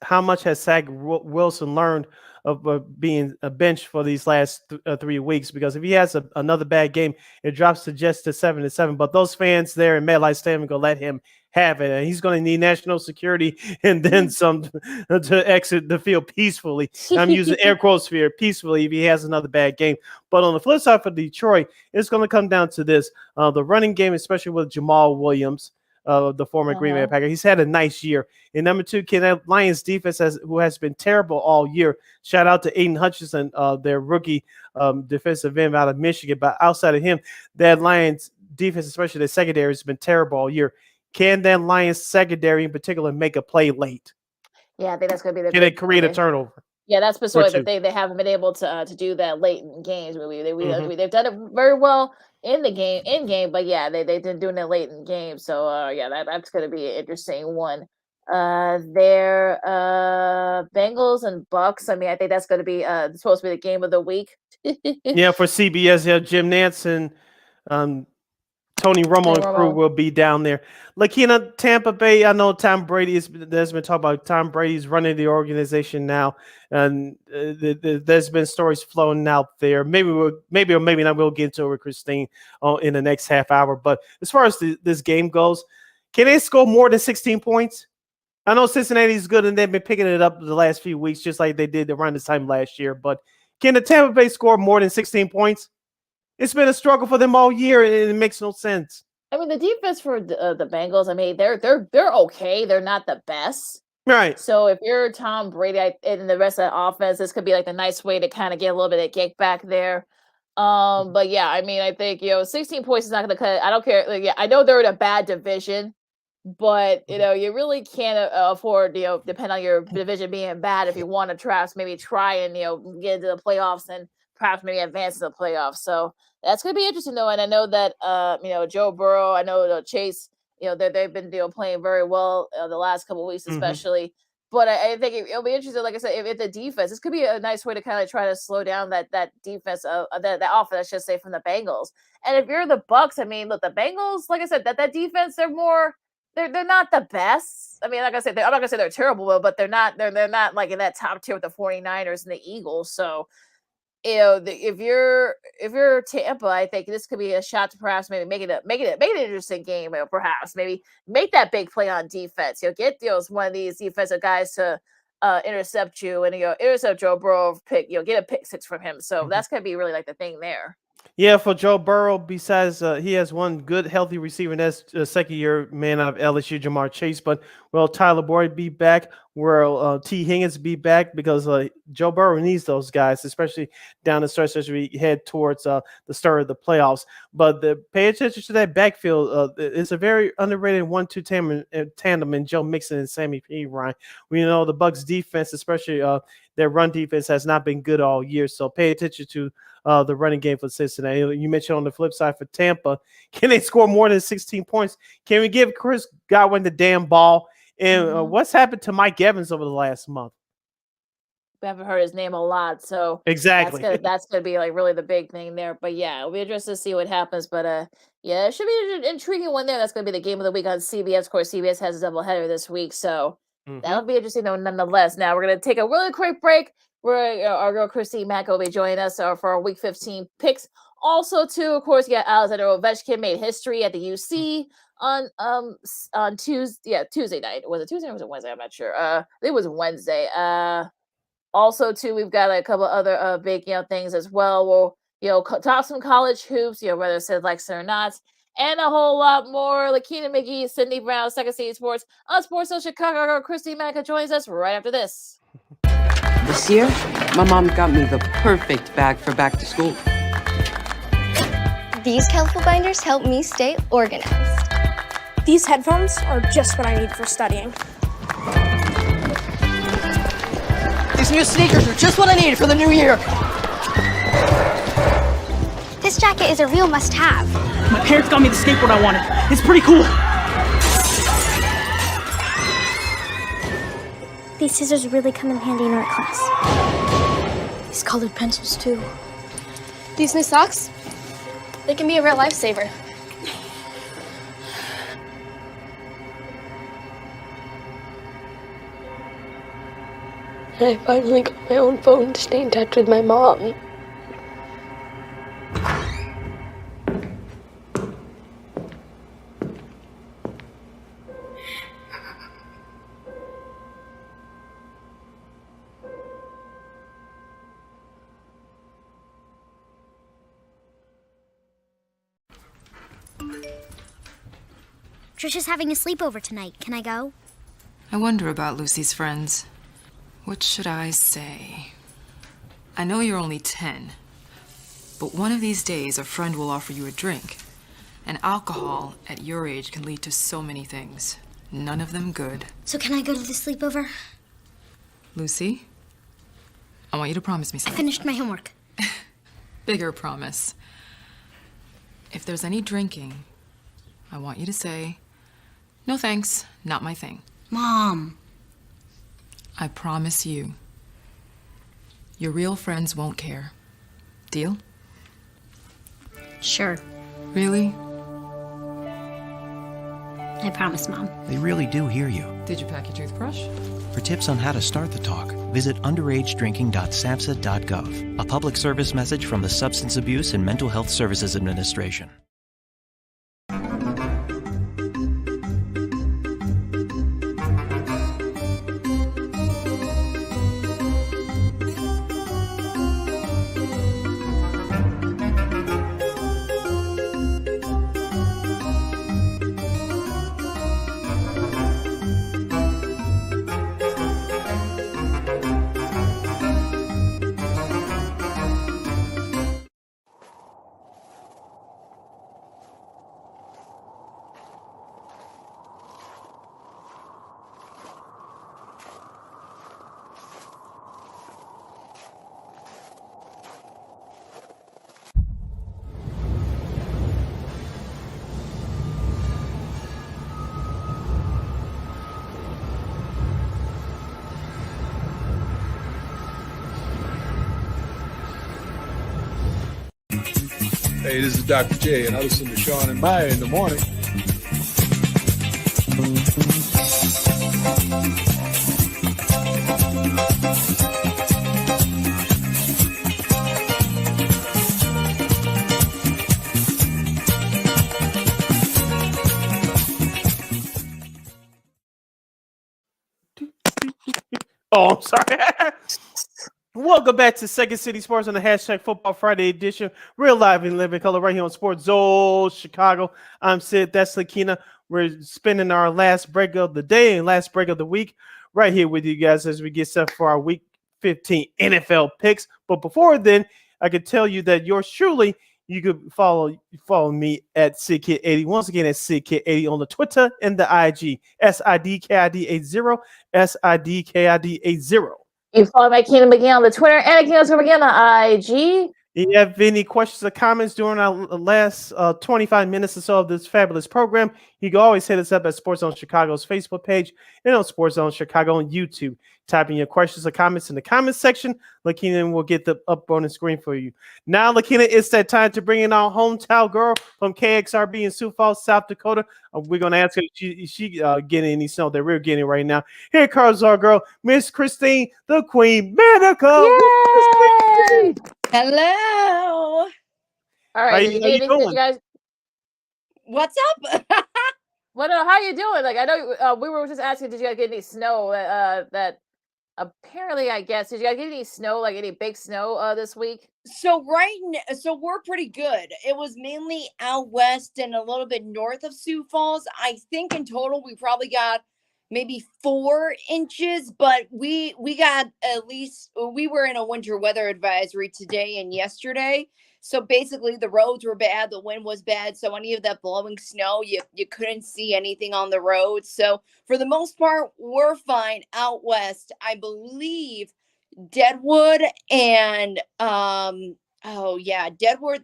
how much has Zach Wilson learned of being a bench for these last 3 weeks? Because if he has another bad game, it drops to just to 7-7. But those fans there in MetLife Stadium going to let him have it, and he's going to need national security and then some to exit the field peacefully. I'm using air quotes here, peacefully, if he has another bad game. But on the flip side for Detroit, it's going to come down to this: the running game, especially with Jamal Williams, the former Green Bay Packer. He's had a nice year. And number two, that Lions defense who has been terrible all year. Shout out to Aiden Hutchinson, their rookie defensive end out of Michigan. But outside of him, that Lions defense, especially the secondary, has been terrible all year. Can that Lions secondary in particular make a play late? Yeah, I think that's going to be Can they create a turnover? Yeah, that's beside that they haven't been able to do that late in games. They've done it very well in game, but yeah, they've been doing it late in games. So yeah, that's going to be an interesting one. Their Bengals and Bucks. I mean, I think that's going to be supposed to be the game of the week. Yeah, for CBS, Jim Nantz and Tony Romo and crew will be down there. Lakina, Tampa Bay, I know Tom Brady there's been talk about Tom Brady's running the organization now, and there's been stories flowing out there. Maybe or maybe not. We'll get into it with Christine in the next half hour. But as far as this game goes, can they score more than 16 points? I know Cincinnati's good, and they've been picking it up the last few weeks, just like they did around this time last year. But can the Tampa Bay score more than 16 points? It's been a struggle for them all year, and it makes no sense. I mean, the defense for the Bengals, I mean, they're okay. They're not the best. Right. So if you're Tom Brady and the rest of the offense, this could be like a nice way to kind of get a little bit of kick back there. But yeah, I mean, I think 16 points is not going to cut it. I don't care. I know they're in a bad division, but you really can't afford depend on your division being bad if you want to try and get into the playoffs and perhaps maybe advance to the playoffs. So that's going to be interesting though. And I know that Joe Burrow, I know Chase, they've been playing very well the last couple of weeks, especially. But I think it'll be interesting. Like I said, if the defense, this could be a nice way to kind of try to slow down that defense, that offense, I should say, from the Bengals. And if you're the Bucks, I mean, look, the Bengals, like I said, that defense, they're not the best. I mean, like I said, I'm not gonna say they're terrible, but they're not like in that top tier with the 49ers and the Eagles. So, if you're Tampa, I think this could be a shot to perhaps maybe make it an interesting game. Perhaps maybe make that big play on defense. Get one of these defensive guys to intercept you and intercept Joe Burrow pick. Get a pick six from him. So that's gonna be really like the thing there. Yeah, for Joe Burrow, besides he has one good, healthy receiver, and that's second-year man out of LSU, Jamar Chase. But will Tyler Boyd be back? where T. Higgins be back because Joe Burrow needs those guys, especially down the stretch as we head towards the start of the playoffs. But pay attention to that backfield. It's a very underrated 1-2 tandem in Joe Mixon and Sammy P. Ryan. We know the Bucs defense, especially their run defense, has not been good all year. So pay attention to the running game for Cincinnati. You mentioned on the flip side for Tampa, can they score more than 16 points? Can we give Chris Godwin the damn ball? And what's happened to Mike Evans over the last month? We haven't heard his name a lot, so exactly that's gonna be like really the big thing there. But yeah, it'll be interesting to see what happens. But yeah, it should be an intriguing one there. That's gonna be the game of the week on CBS. Of course, CBS has a doubleheader this week, so that'll be interesting though, nonetheless. Now we're gonna take a really quick break. Our girl Christine Mack will be joining us for our Week 15 picks. Also, too, of course, you got Alexander Ovechkin made history at the UC on Tuesday night. Was it Tuesday or was it Wednesday? I'm not sure. I think it was Wednesday. Also, too, we've got a couple other big things as well. We'll talk some college hoops, whether it's Lexington or not, and a whole lot more. Lakina McGee, Sydney Brown, Second City Sports on Sports Zone Chicago. Our girl Christine Manika joins us right after this. This year, my mom got me the perfect bag for back to school. These colorful binders help me stay organized. These headphones are just what I need for studying. These new sneakers are just what I needed for the new year. This jacket is a real must-have. My parents got me the skateboard I wanted. It's pretty cool. These scissors really come in handy in art class. These colored pencils, too. These new socks, they can be a real lifesaver. I finally got my own phone to stay in touch with my mom. Trisha's having a sleepover tonight. Can I go? I wonder about Lucy's friends. What should I say? I know you're only 10, but one of these days a friend will offer you a drink. And alcohol at your age can lead to so many things. None of them good. So can I go to the sleepover? Lucy, I want you to promise me I something. finished my homework. Bigger promise. If there's any drinking, I want you to say, "No thanks, not my thing." Mom. I promise you. Your real friends won't care. Deal? Sure. Really? I promise, Mom. They really do hear you. Did you pack your toothbrush? For tips on how to start the talk, visit underagedrinking.samhsa.gov. A public service message from the Substance Abuse and Mental Health Services Administration. Hey, this is Dr. J, and I listen to Sean and Maya in the morning. Oh, I'm sorry. Welcome back to Second City Sports on the hashtag Football Friday edition. Real live and living color right here on Sports Zone Chicago. I'm Sid. That's Lakina. We're spending our last break of the day and last break of the week right here with you guys as we get set for our Week 15 NFL picks. But before then, I could tell you that yours truly, you could follow me at SidKid80. Once again, at SidKid80 on the Twitter and the IG. SIDKID80. SIDKID80. You follow my Kingdom again on the Twitter and Kingdom again on IG. If you have any questions or comments during our last 25 minutes or so of this fabulous program, you can always hit us up at Sports Zone Chicago's Facebook page and on Sports Zone Chicago on YouTube. Type in your questions or comments in the comments section. Lakina will get them up on the screen for you. Now, Lakina, it's that time to bring in our hometown girl from KXRB in Sioux Falls, South Dakota. We're going to ask her if she getting any snow that we're getting right now. Here comes our girl, Miss Christine, the Queen Manika. Yay! Hello. All right, how you doing? You guys... What's up? Well, no, how you doing? Like, I know we were just asking, did you guys get any snow? That apparently, I guess, did you guys get any snow? Like any big snow this week? So so we're pretty good. It was mainly out west and a little bit north of Sioux Falls. I think in total we probably got maybe 4 inches, but we got at least, we were in a winter weather advisory today and yesterday. So basically the roads were bad, the wind was bad. So any of that blowing snow, you couldn't see anything on the road. So for the most part, we're fine out west. I believe Deadwood and Deadwood,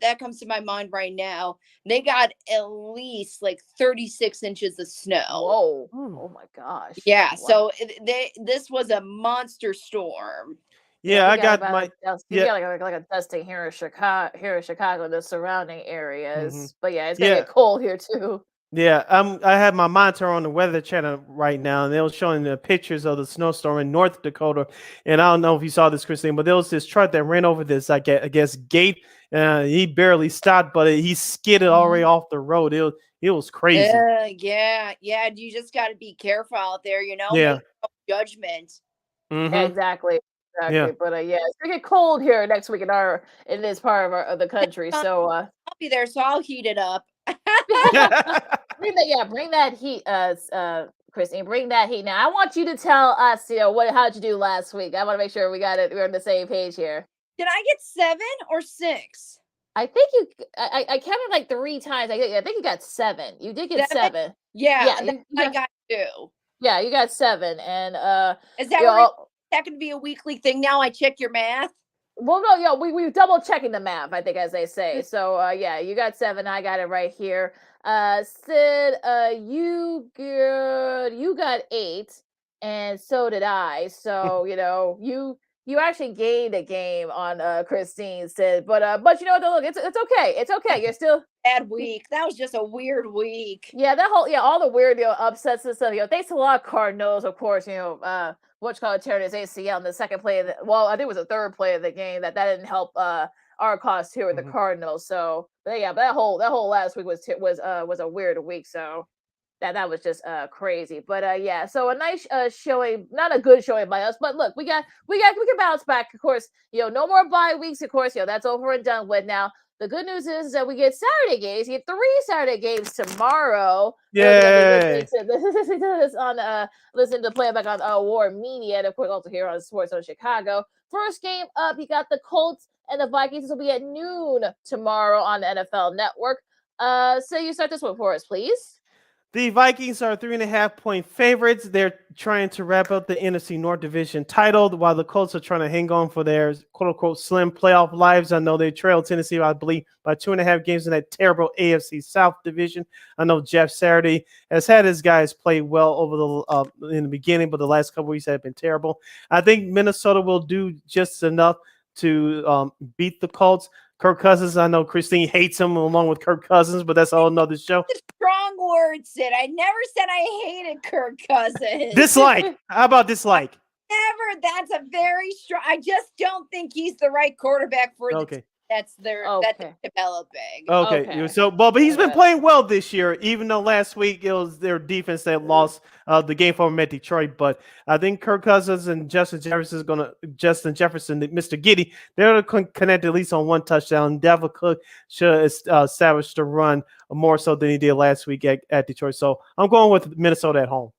that comes to my mind right now. They got at least like 36 inches of snow. Whoa. Oh my gosh. Yeah, wow. so this was a monster storm. Yeah, I got my like a dusting here in Chicago, the surrounding areas. Mm-hmm. But yeah, it's gonna get cold here too. Yeah, I have my monitor on the Weather Channel right now, and they were showing the pictures of the snowstorm in North Dakota. And I don't know if you saw this, Christine, but there was this truck that ran over this, I guess, gate. He barely stopped, but he skidded all the way off the road. It was crazy. Yeah. You just got to be careful out there, Yeah. No judgment. Mm-hmm. Yeah, exactly. Yeah. But it's gonna get cold here next week in this part of the country. So I'll be there, so I'll heat it up. Bring that heat, Christine. Bring that heat. Now I want you to tell us, how'd you do last week? I want to make sure we're on the same page here. Did I get 7 or 6? I think I counted like 3 times. I think you got 7. You did get 7. Yeah, I got 2. Yeah, you got 7. And is that that could be a weekly thing now? I check your math. Well, no, we double checking the math, I think, as they say. So you got 7. I got it right here. Sid, you got 8, and so did I. So you actually gained a game on Christine, Sid. But you know what? Look, it's okay. It's okay. You're still bad week. That was just a weird week. Yeah, all the weird upsets and stuff. Thanks a lot, Cardinals. Of course, tearing his ACL in the second play. I think it was the third play of the game that didn't help our cause here with the Cardinals. So, but that whole last week was a weird week. So that was just crazy. But so a nice showing, not a good showing by us, but look, we can bounce back. Of course, no more bye weeks. Of course, that's over and done with now. The good news is that we get Saturday games. You get 3 Saturday games tomorrow. Yay! Listen to playback on War Media, and of course also here on Sports Zone Chicago. First game up, you got the Colts and the Vikings. This will be at noon tomorrow on the NFL Network. So you start this one for us, please. The Vikings are 3.5-point favorites. They're trying to wrap up the NFC North Division title, while the Colts are trying to hang on for their quote-unquote slim playoff lives. I know they trailed Tennessee, I believe, by 2.5 games in that terrible AFC South division. I know Jeff Saturday has had his guys play well over in the beginning, but the last couple weeks have been terrible. I think Minnesota will do just enough to beat the Colts. Kirk Cousins, I know Christine hates him along with Kirk Cousins, but that's all another show. Strong words, Sid. I never said I hated Kirk Cousins. Dislike. How about dislike? Never. That's a very strong. I just don't think he's the right quarterback for Okay. that's developing. Okay. So, but he's been playing well this year, even though last week it was their defense that lost the game for him at Detroit. But I think Kirk Cousins and Justin Jefferson, Mr. Giddy, they're going to connect at least on one touchdown. Devin Cook should establish the run more so than he did last week at Detroit. So I'm going with Minnesota at home.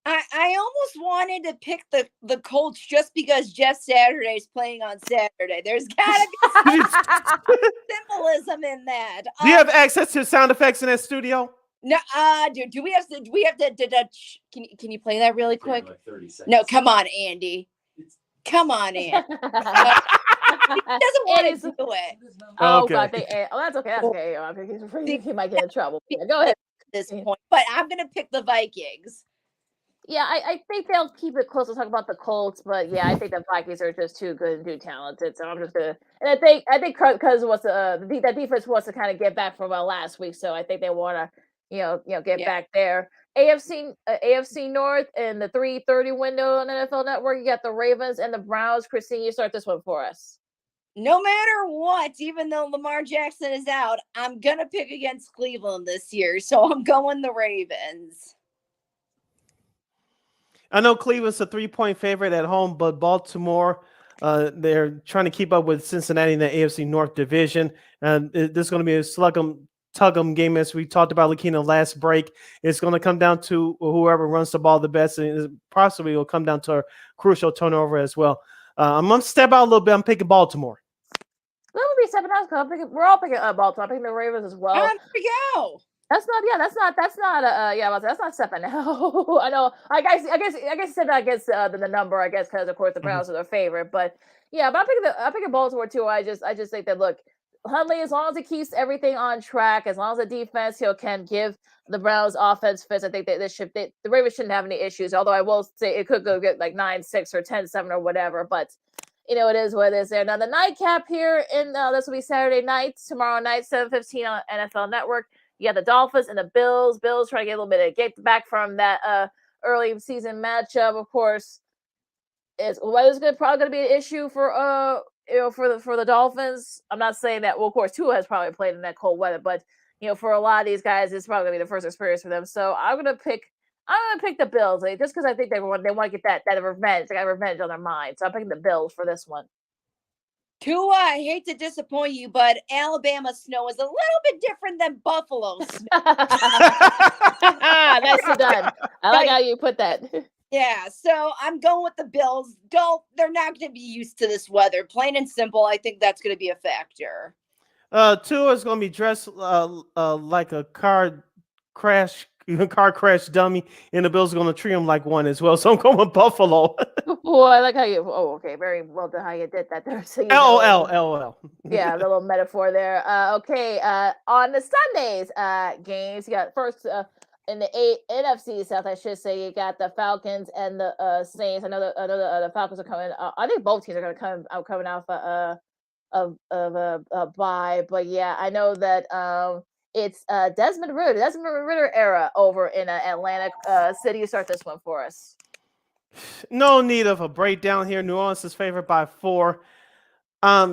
I almost wanted to pick the Colts just because Jeff Saturday's playing on Saturday. There's gotta be some symbolism in that. Do you have access to sound effects in that studio? No, dude. Do we have to? Can you play that really quick? Like 30 seconds. No, come on, Andy. Come on, Andy. He doesn't want to do it. Oh, okay. God, that's okay. That's okay. He might get in trouble. Yeah, go ahead. At this point, but I'm gonna pick the Vikings. Yeah, I think they'll keep it close to talk about the Colts, but yeah, I think the Vikings are just too good and too talented. So I'm just gonna, and I think because that defense wants to kind of get back from last week, so I think they want to, get back there. AFC North in the 3:30 window on NFL Network. You got the Ravens and the Browns. Christine, you start this one for us. No matter what, even though Lamar Jackson is out, I'm gonna pick against Cleveland this year, so I'm going the Ravens. I know Cleveland's a 3-point favorite at home, but Baltimore, they're trying to keep up with Cincinnati in the AFC North division. And this is going to be a tug-em game, as we talked about Lakina last break. It's going to come down to whoever runs the ball the best, and possibly will come down to a crucial turnover as well. I'm going to step out a little bit. I'm picking Baltimore. That would be 7 hours. We're all picking Baltimore. I'm picking the Ravens as well. There we go. That's not 7. No, I know. I guess said that against the number. I guess because of course the Browns are their favorite, but yeah. But I'm picking Baltimore too. I just think that look, Huntley, as long as he keeps everything on track, as long as the defense can give the Browns offense fits, I think that the Ravens shouldn't have any issues. Although I will say it could go get like 9-6 or 10-7 or whatever, but. It is what it is there. Now the nightcap here in this will be Saturday night, tomorrow night, 7:15 on NFL Network. You got the Dolphins and the Bills. Bills trying to get a little bit of get back from that early season matchup. Of course, weather's probably going to be an issue for for the Dolphins. I'm not saying that. Well, of course, Tua has probably played in that cold weather, but for a lot of these guys, it's probably going to be the first experience for them. So I'm going to pick the Bills just because I think they want to get that revenge. They got revenge on their mind. So I'm picking the Bills for this one. Tua, I hate to disappoint you, but Alabama snow is a little bit different than Buffalo snow. Nicely done. I like how you put that. Yeah, so I'm going with the Bills. They're not going to be used to this weather. Plain and simple, I think that's going to be a factor. Tua is going to be dressed like a car crash dummy, and the Bills are going to treat him like one as well. So I'm going with Buffalo. Boy, I like how you. Oh, okay, very well done how you did that there. So LOL. Yeah, a little metaphor there. Okay, on the Sundays games, you got first in the NFC South, I should say, you got the Falcons and the Saints. I know the Falcons are coming. I think both teams are going to coming off of a bye, but yeah, I know that it's Desmond Ritter era over in Atlantic City. You start this one for us. No need of a breakdown here. New Orleans is favored by 4.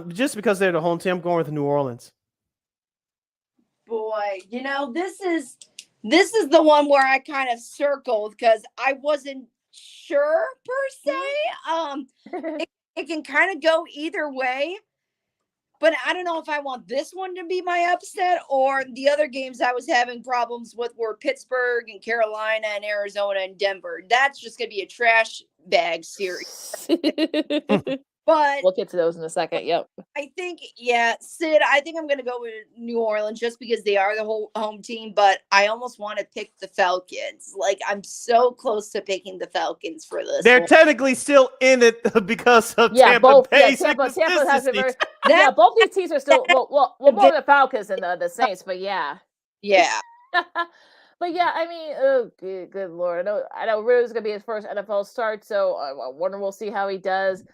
Just because they're the home team, I'm going with New Orleans. Boy, this is the one where I kind of circled because I wasn't sure per se. It can kind of go either way. But I don't know if I want this one to be my upset or the other games I was having problems with were Pittsburgh and Carolina and Arizona and Denver. That's just going to be a trash bag series. But we'll get to those in a second. Yep. I think, Sid, I think I'm going to go with New Orleans just because they are the whole home team, but I almost want to pick the Falcons. Like, I'm so close to picking the Falcons for this. They're technically still in it because of Tampa Bay. Tampa has both these teams are still, well, more the Falcons and the Saints, but yeah. Yeah. But yeah, I mean, good Lord. I know Ritter's going to be his first NFL start, so I wonder we'll see how he does.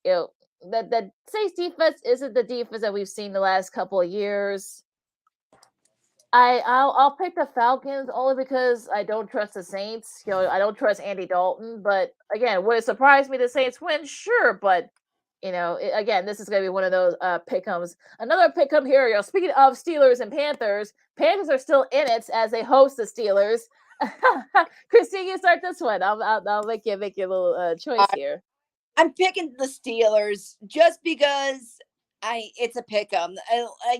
That Saints defense isn't the defense that we've seen the last couple of years. I'll pick the Falcons only because I don't trust the Saints. I don't trust Andy Dalton. But again, would it surprise me the Saints win? Sure, but Again, this is going to be one of those pick'ems. Another pick'em here. Speaking of Steelers and Panthers are still in it as they host the Steelers. Christine, you start this one. I'll make you a little choice here. I'm picking the Steelers just because it's a pick'em.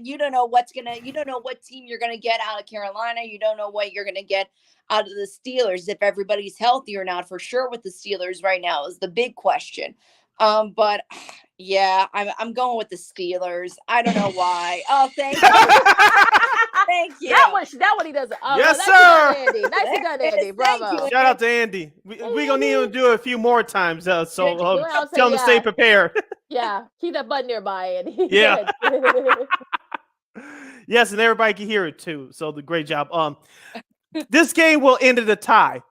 You don't know what team you're gonna get out of Carolina. You don't know what you're gonna get out of the Steelers if everybody's healthy or not. For sure, with the Steelers right now is the big question. But yeah, I'm going with the Steelers. I don't know why. Oh, thank you. Thank you. That one he does. Oh, yes, no, sir. Andy. Nicely done, Andy. Bravo. Shout out to Andy. We're going to need him to do it a few more times. So tell him to stay prepared. Yeah. Keep that button nearby, Andy. Yeah. Yes, and everybody can hear it too. So the great job. This game will end in a tie.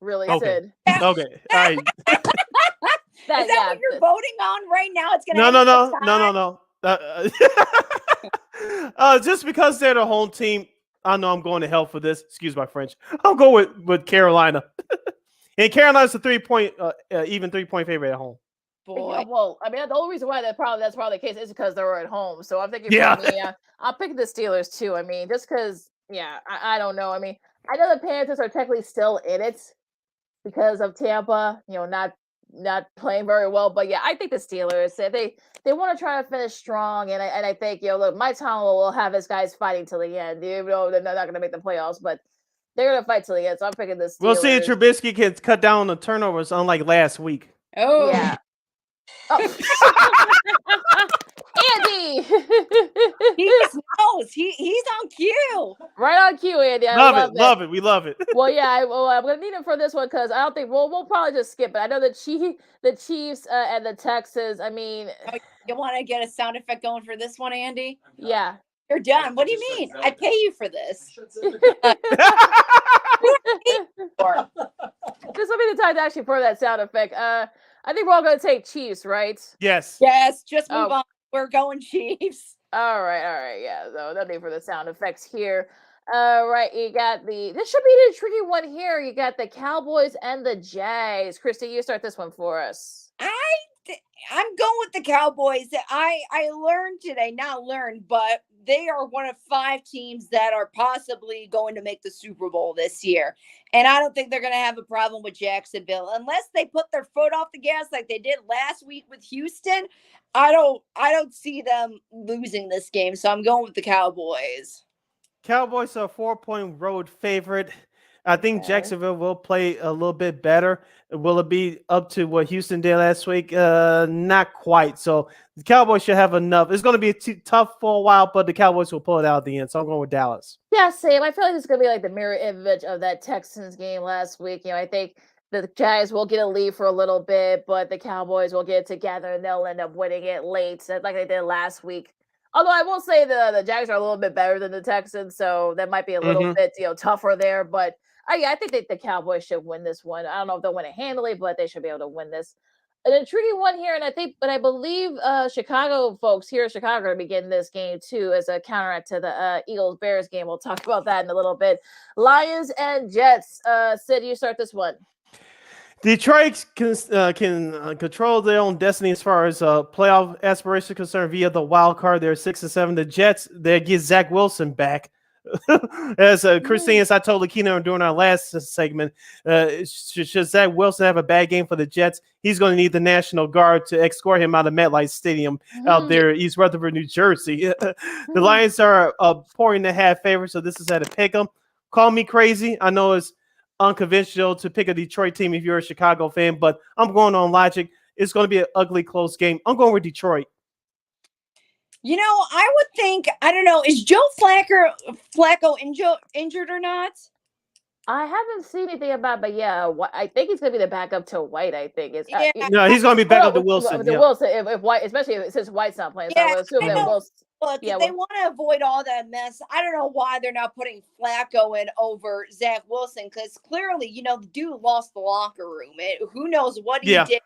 Really, okay. Sid? Okay. All right. Is that what you're voting on right now? It's gonna No. Just because they're the home team, I know I'm going to hell for this. Excuse my French. I'll go with Carolina. And Carolina's a 3-point, even 3-point favorite at home. Boy. Yeah, well, I mean, the only reason why that's probably the case is because they're at home. So I'm thinking, I'll pick the Steelers too. I mean, just because, I don't know. I mean, I know the Panthers are technically still in it because of Tampa, not playing very well. But yeah, I think the Steelers, they want to try to finish strong, and I think look, Mike Tomlin will have his guys fighting till the end. Even though they're not going to make the playoffs, but they're going to fight till the end. So I'm picking the Steelers. We'll see if Trubisky can cut down on the turnovers, unlike last week. Oh yeah. Oh. Andy, he knows he's on cue. Right on cue, Andy. Love it. We love it. Well, yeah. I'm gonna need him for this one because I don't think we'll probably just skip it. I know the Chiefs and the Texans. I mean, you want to get a sound effect going for this one, Andy? Yeah. You're done. What do you mean? I pay you for this. This will be the time to actually pour that sound effect. I think we're all going to take Chiefs, right? Yes. Just move on. We're going Chiefs. All right. Yeah, so no need for the sound effects here. Right, you got this should be the tricky one here. You got the Cowboys and the Jags. Christy, you start this one for us. I'm going with the Cowboys. I learned today, but they are one of 5 teams that are possibly going to make the Super Bowl this year. And I don't think they're going to have a problem with Jacksonville unless they put their foot off the gas like they did last week with Houston. I don't see them losing this game. So I'm going with the Cowboys. Cowboys are a 4-point road favorite. I think Jacksonville will play a little bit better. Will it be up to what Houston did last week? Not quite. So the Cowboys should have enough. It's going to be tough for a while, but the Cowboys will pull it out at the end. So I'm going with Dallas. Yeah, same. I feel like it's going to be like the mirror image of that Texans game last week. I think the Jags will get a lead for a little bit, but the Cowboys will get it together and they'll end up winning it late, like they did last week. Although I will say the Jags are a little bit better than the Texans, so that might be a little bit tougher there. But I think that the Cowboys should win this one. I don't know if they'll win it handily, but they should be able to win this. An intriguing one here, and I believe Chicago folks here in Chicago are going to be getting this game too as a counteract to the Eagles-Bears game. We'll talk about that in a little bit. Lions and Jets. Sid, you start this one. Detroit can control their own destiny as far as playoff aspirations are concerned via the wild card. They're 6-7. The Jets, they get Zach Wilson back. As Christine, as I told Lakina during our last segment, should Zach Wilson have a bad game for the Jets, he's going to need the National Guard to escort him out of MetLife Stadium out there in East Rutherford, New Jersey. The Lions are a 4.5 favorite, so this is at a pick 'em. Call me crazy. I know it's unconventional to pick a Detroit team if you're a Chicago fan, but I'm going on logic. It's going to be an ugly, close game. I'm going with Detroit. I would think, I don't know, is Joe Flacco injured or not? I haven't seen anything about, but yeah, I think he's going to be the backup to White. I think it's no, he's going to be back up to Wilson. Wilson, if White, especially since White's not playing, so I would assume that Wilson. Look, they want to avoid all that mess. I don't know why they're not putting Flacco in over Zach Wilson, because clearly, the dude lost the locker room. Who knows what he did.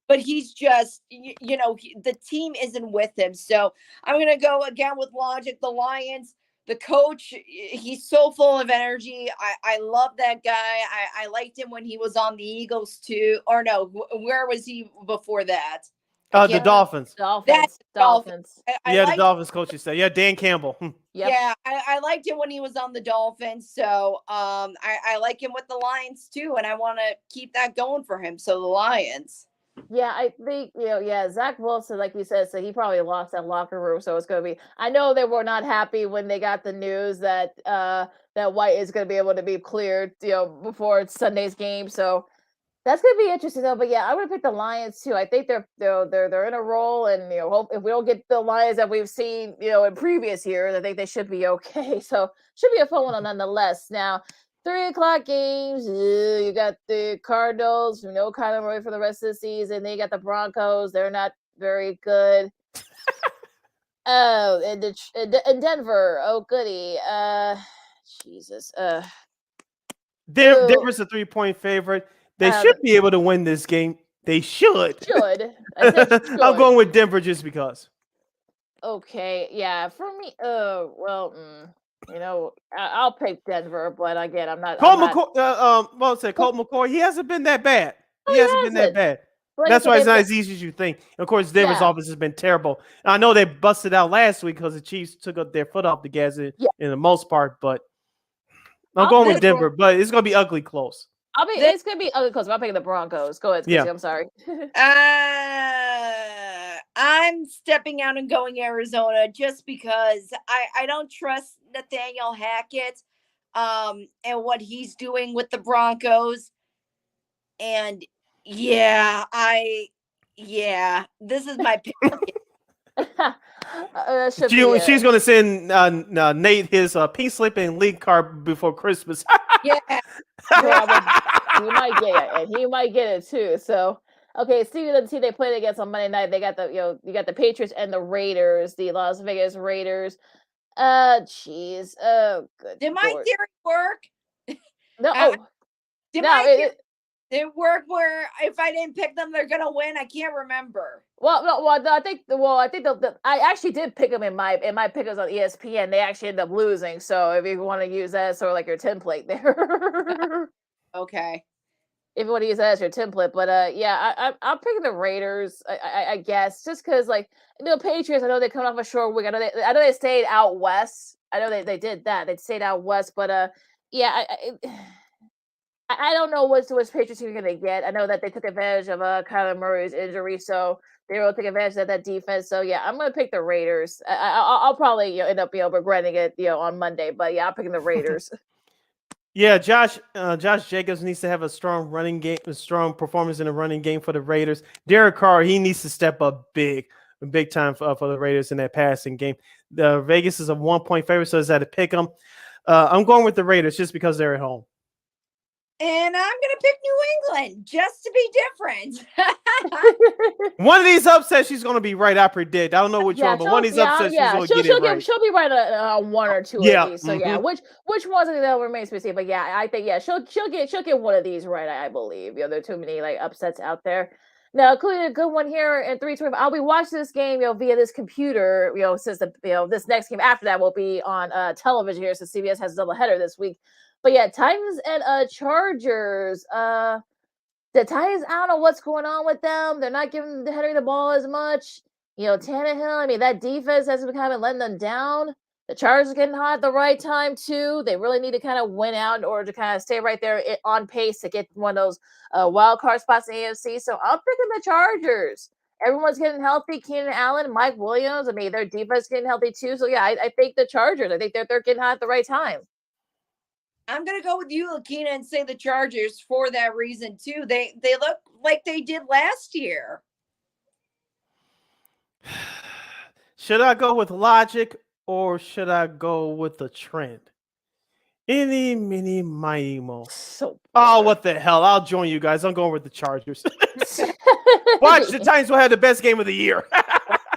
But he's just, the team isn't with him. So I'm going to go again with logic. The Lions, The coach, he's so full of energy. I love that guy. I liked him when he was on the Eagles too. Or no, where was he before that? The Dolphins. Dolphins. The Dolphins coach you said. Yeah, Dan Campbell. Yep. Yeah, I liked him when he was on the Dolphins. So I like him with the Lions too, and I want to keep that going for him. So the Lions. Yeah, I think, Zach Wilson, like you said, so he probably lost that locker room. So it's going to be, I know they were not happy when they got the news that that White is going to be able to be cleared, before Sunday's game. So that's going to be interesting though. But yeah, I'm going to pick the Lions too. I think they're in a role, and hope if we don't get the Lions that we've seen, in previous years, I think they should be okay. So should be a fun one nonetheless. Now, 3:00 games. You got the Cardinals, no Kyler Murray for the rest of the season. Then you got the Broncos. They're not very good. Oh, and Denver. Oh, goody. Jesus. Denver's a 3-point favorite. They should be able to win this game. They should. I said should. I'm going with Denver just because. Okay. Yeah. For me. I'll pick Denver, but again, I'm not. Colt McCoy. He hasn't been that bad. He hasn't been that bad. Like That's why it's not as easy as you think. Of course, Denver's offense has been terrible. I know they busted out last week because the Chiefs took up their foot off the gas in the most part, but I'm going with Denver. But it's going to be ugly close. It's going to be ugly close. I'm picking the Broncos. Go ahead, Stacey. I'm sorry. I'm stepping out and going Arizona just because I don't trust Nathaniel Hackett and what he's doing with the Broncos. And this is my pick. She's going to send Nate his pink slip and league card before Christmas. He might get it, and he might get it too. So, okay, see the team they played against on Monday night. They got you got the Patriots and the Raiders, the Las Vegas Raiders. Jeez. Oh, good. Did my theory work? No. Did it work where if I didn't pick them, they're gonna win? I can't remember. I think I actually did pick them in my pickers on ESPN. They actually ended up losing. So if you want to use that as sort of like your template there. Okay. If you want to use that as your template, but I'm picking the Raiders. I guess just because Patriots. I know they come off a short week. I know they stayed out west. I know they did that. They stayed out west, but I don't know which Patriots team are going to get. I know that they took advantage of Kyler Murray's injury, so they will take advantage of that defense. So yeah, I'm going to pick the Raiders. I'll probably end up regretting it on Monday, but yeah, I'm picking the Raiders. Yeah, Josh Jacobs needs to have a strong running game, a strong performance in the running game for the Raiders. Derek Carr, he needs to step up big time for the Raiders in that passing game. The Vegas is a 1-point favorite, so is that a pick 'em? I'm going with the Raiders just because they're at home. And I'm going to pick New England just to be different. One of these upsets, she's going to be right. I predict. I don't know which one, but one of these upsets, she's going to get it right. She'll be right on one or two of these. So which ones that remains to be seen. But yeah, I think she'll get one of these right. I believe. There are too many upsets out there. Now, including a good one here in 3:25. I'll be watching this game, via this computer. Since this next game after that will be on television here, so CBS has a doubleheader this week. But yeah, Titans and Chargers. The Titans, I don't know what's going on with them. They're not giving Henry the ball as much. Tannehill, I mean, that defense has been kind of letting them down. The Chargers are getting hot at the right time, too. They really need to kind of win out in order to kind of stay right there on pace to get one of those wild card spots in the AFC. So I'm picking the Chargers. Everyone's getting healthy. Keenan Allen, Mike Williams. I mean, their defense is getting healthy, too. So, yeah, I think the Chargers. I think they're getting hot at the right time. I'm going to go with you, Lakina, and say the Chargers for that reason, too. They look like they did last year. Should I go with logic or should I go with the trend? Any, mini, mighty, mo. Oh, what the hell? I'll join you guys. I'm going with the Chargers. Watch, the Titans will have the best game of the year.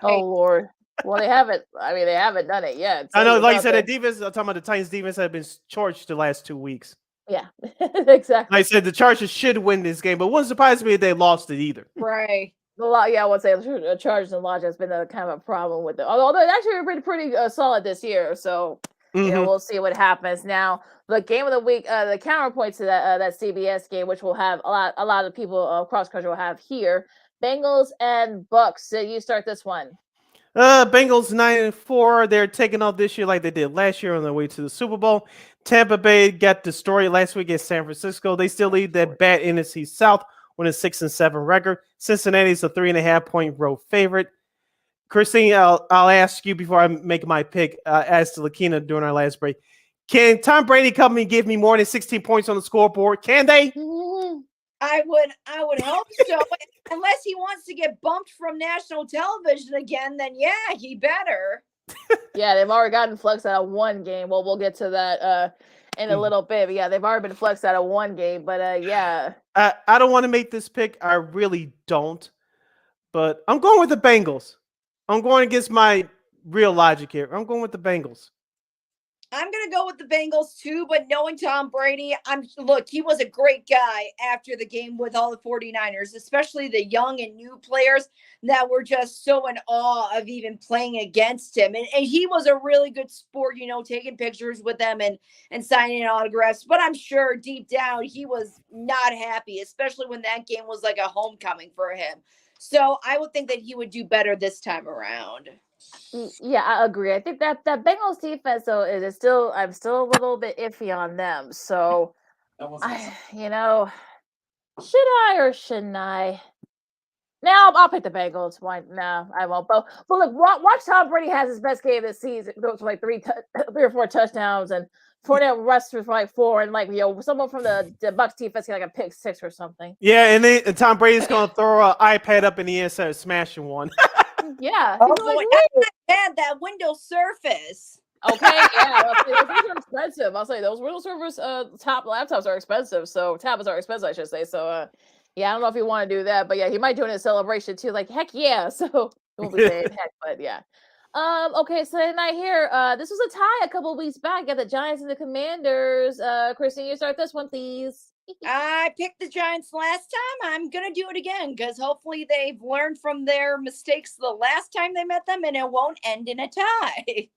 Oh, Lord. Well, they haven't. I mean, they haven't done it yet. I know, like you said, the defense. I'm talking about the Titans' defense have been torched the last 2 weeks. Yeah, exactly. Like I said, the Chargers should win this game, but it wouldn't surprise me if they lost it either. Right. I would say the Chargers and logic has been a kind of a problem with it. Although they actually been pretty solid this year. So we'll see what happens. Now, the game of the week, the counterpoint to that CBS game, which will have a lot of people cross country will have here. Bengals and Bucks. So you start this one. Bengals 9-4. They're taking off this year like they did last year on their way to the Super Bowl. Tampa Bay got destroyed last week against San Francisco. They still lead that bad NFC South with a 6-7 record. Cincinnati's a 3.5-point road favorite. Christine, I'll ask you before I make my pick. As to Lakina during our last break, can Tom Brady come and give me more than 16 points on the scoreboard? Can they? I would hope so. Unless he wants to get bumped from national television again, then yeah, he better. Yeah, they've already gotten flexed out of one game. Well, we'll get to that in a little bit. But yeah, they've already been flexed out of one game. But yeah. I don't want to make this pick. I really don't. But I'm going with the Bengals. I'm going against my real logic here. I'm going with the Bengals. I'm going to go with the Bengals too, but knowing Tom Brady, look, he was a great guy after the game with all the 49ers, especially the young and new players that were just so in awe of even playing against him. And he was a really good sport, taking pictures with them and signing autographs. But I'm sure deep down he was not happy, especially when that game was like a homecoming for him. So I would think that he would do better this time around. Yeah, I agree. I think that Bengals defense, though, I'm still a little bit iffy on them. So, should I or shouldn't I? Now I'll pick the Bengals. Why? No, I won't. But look, watch Tom Brady has his best game this season. Goes for like three or four touchdowns and Fournette rushed for like 4, and someone from the Bucks defense get like a pick 6 or something. Yeah, and Tom Brady's gonna throw an iPad up in the air instead of smashing one. Yeah. That Windows Surface. Okay, yeah. Those are expensive. I'll say those Windows Surface top laptops are expensive. So tablets are expensive, I should say. So yeah, I don't know if you want to do that, but yeah, he might do it in a celebration too. Like heck yeah. So we'll be saying heck, but yeah. Okay, so tonight here, this was a tie a couple of weeks back at the Giants and the Commanders. Christine, you start this one, please. I picked the Giants last time. I'm going to do it again because hopefully they've learned from their mistakes the last time they met them and it won't end in a tie.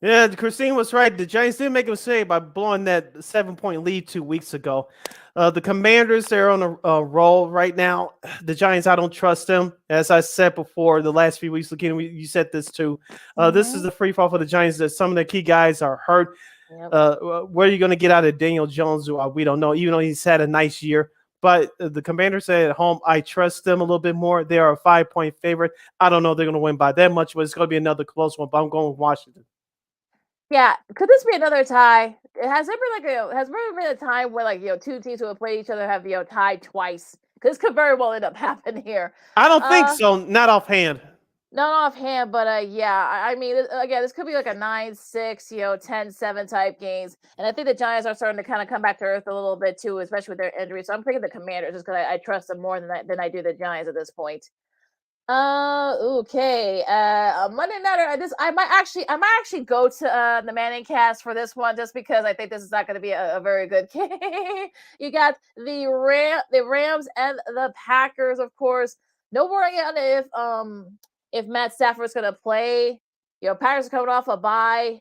Yeah, Christine was right. The Giants did make a mistake by blowing that 7-point lead 2 weeks ago. The Commanders, they're on a roll right now. The Giants, I don't trust them. As I said before, the last few weeks, Lakina, you said this too. This is the free fall for the Giants. That some of the key guys are hurt. Yep. Where are you going to get out of Daniel Jones? We don't know, even though he's had a nice year. But the Commanders at home, I trust them a little bit more. They are a 5-point favorite. I don't know if they're going to win by that much, but it's going to be another close one. But I'm going with Washington. Yeah, could this be another tie? Has there been a time where two teams who have played each other have tied twice? Because this could very well end up happening here. I don't think so. Not offhand. Not offhand, but yeah. I mean, again, this could be like a 9-6, 10-7 type games, and I think the Giants are starting to kind of come back to earth a little bit too, especially with their injuries. So I'm picking the Commanders just because I trust them more than I do the Giants at this point. Okay. Monday night. I might actually go to the Manning cast for this one, just because I think this is not going to be a very good game. You got the Rams and the Packers, of course. No worry on if Matt Stafford's going to play. Packers are coming off a bye.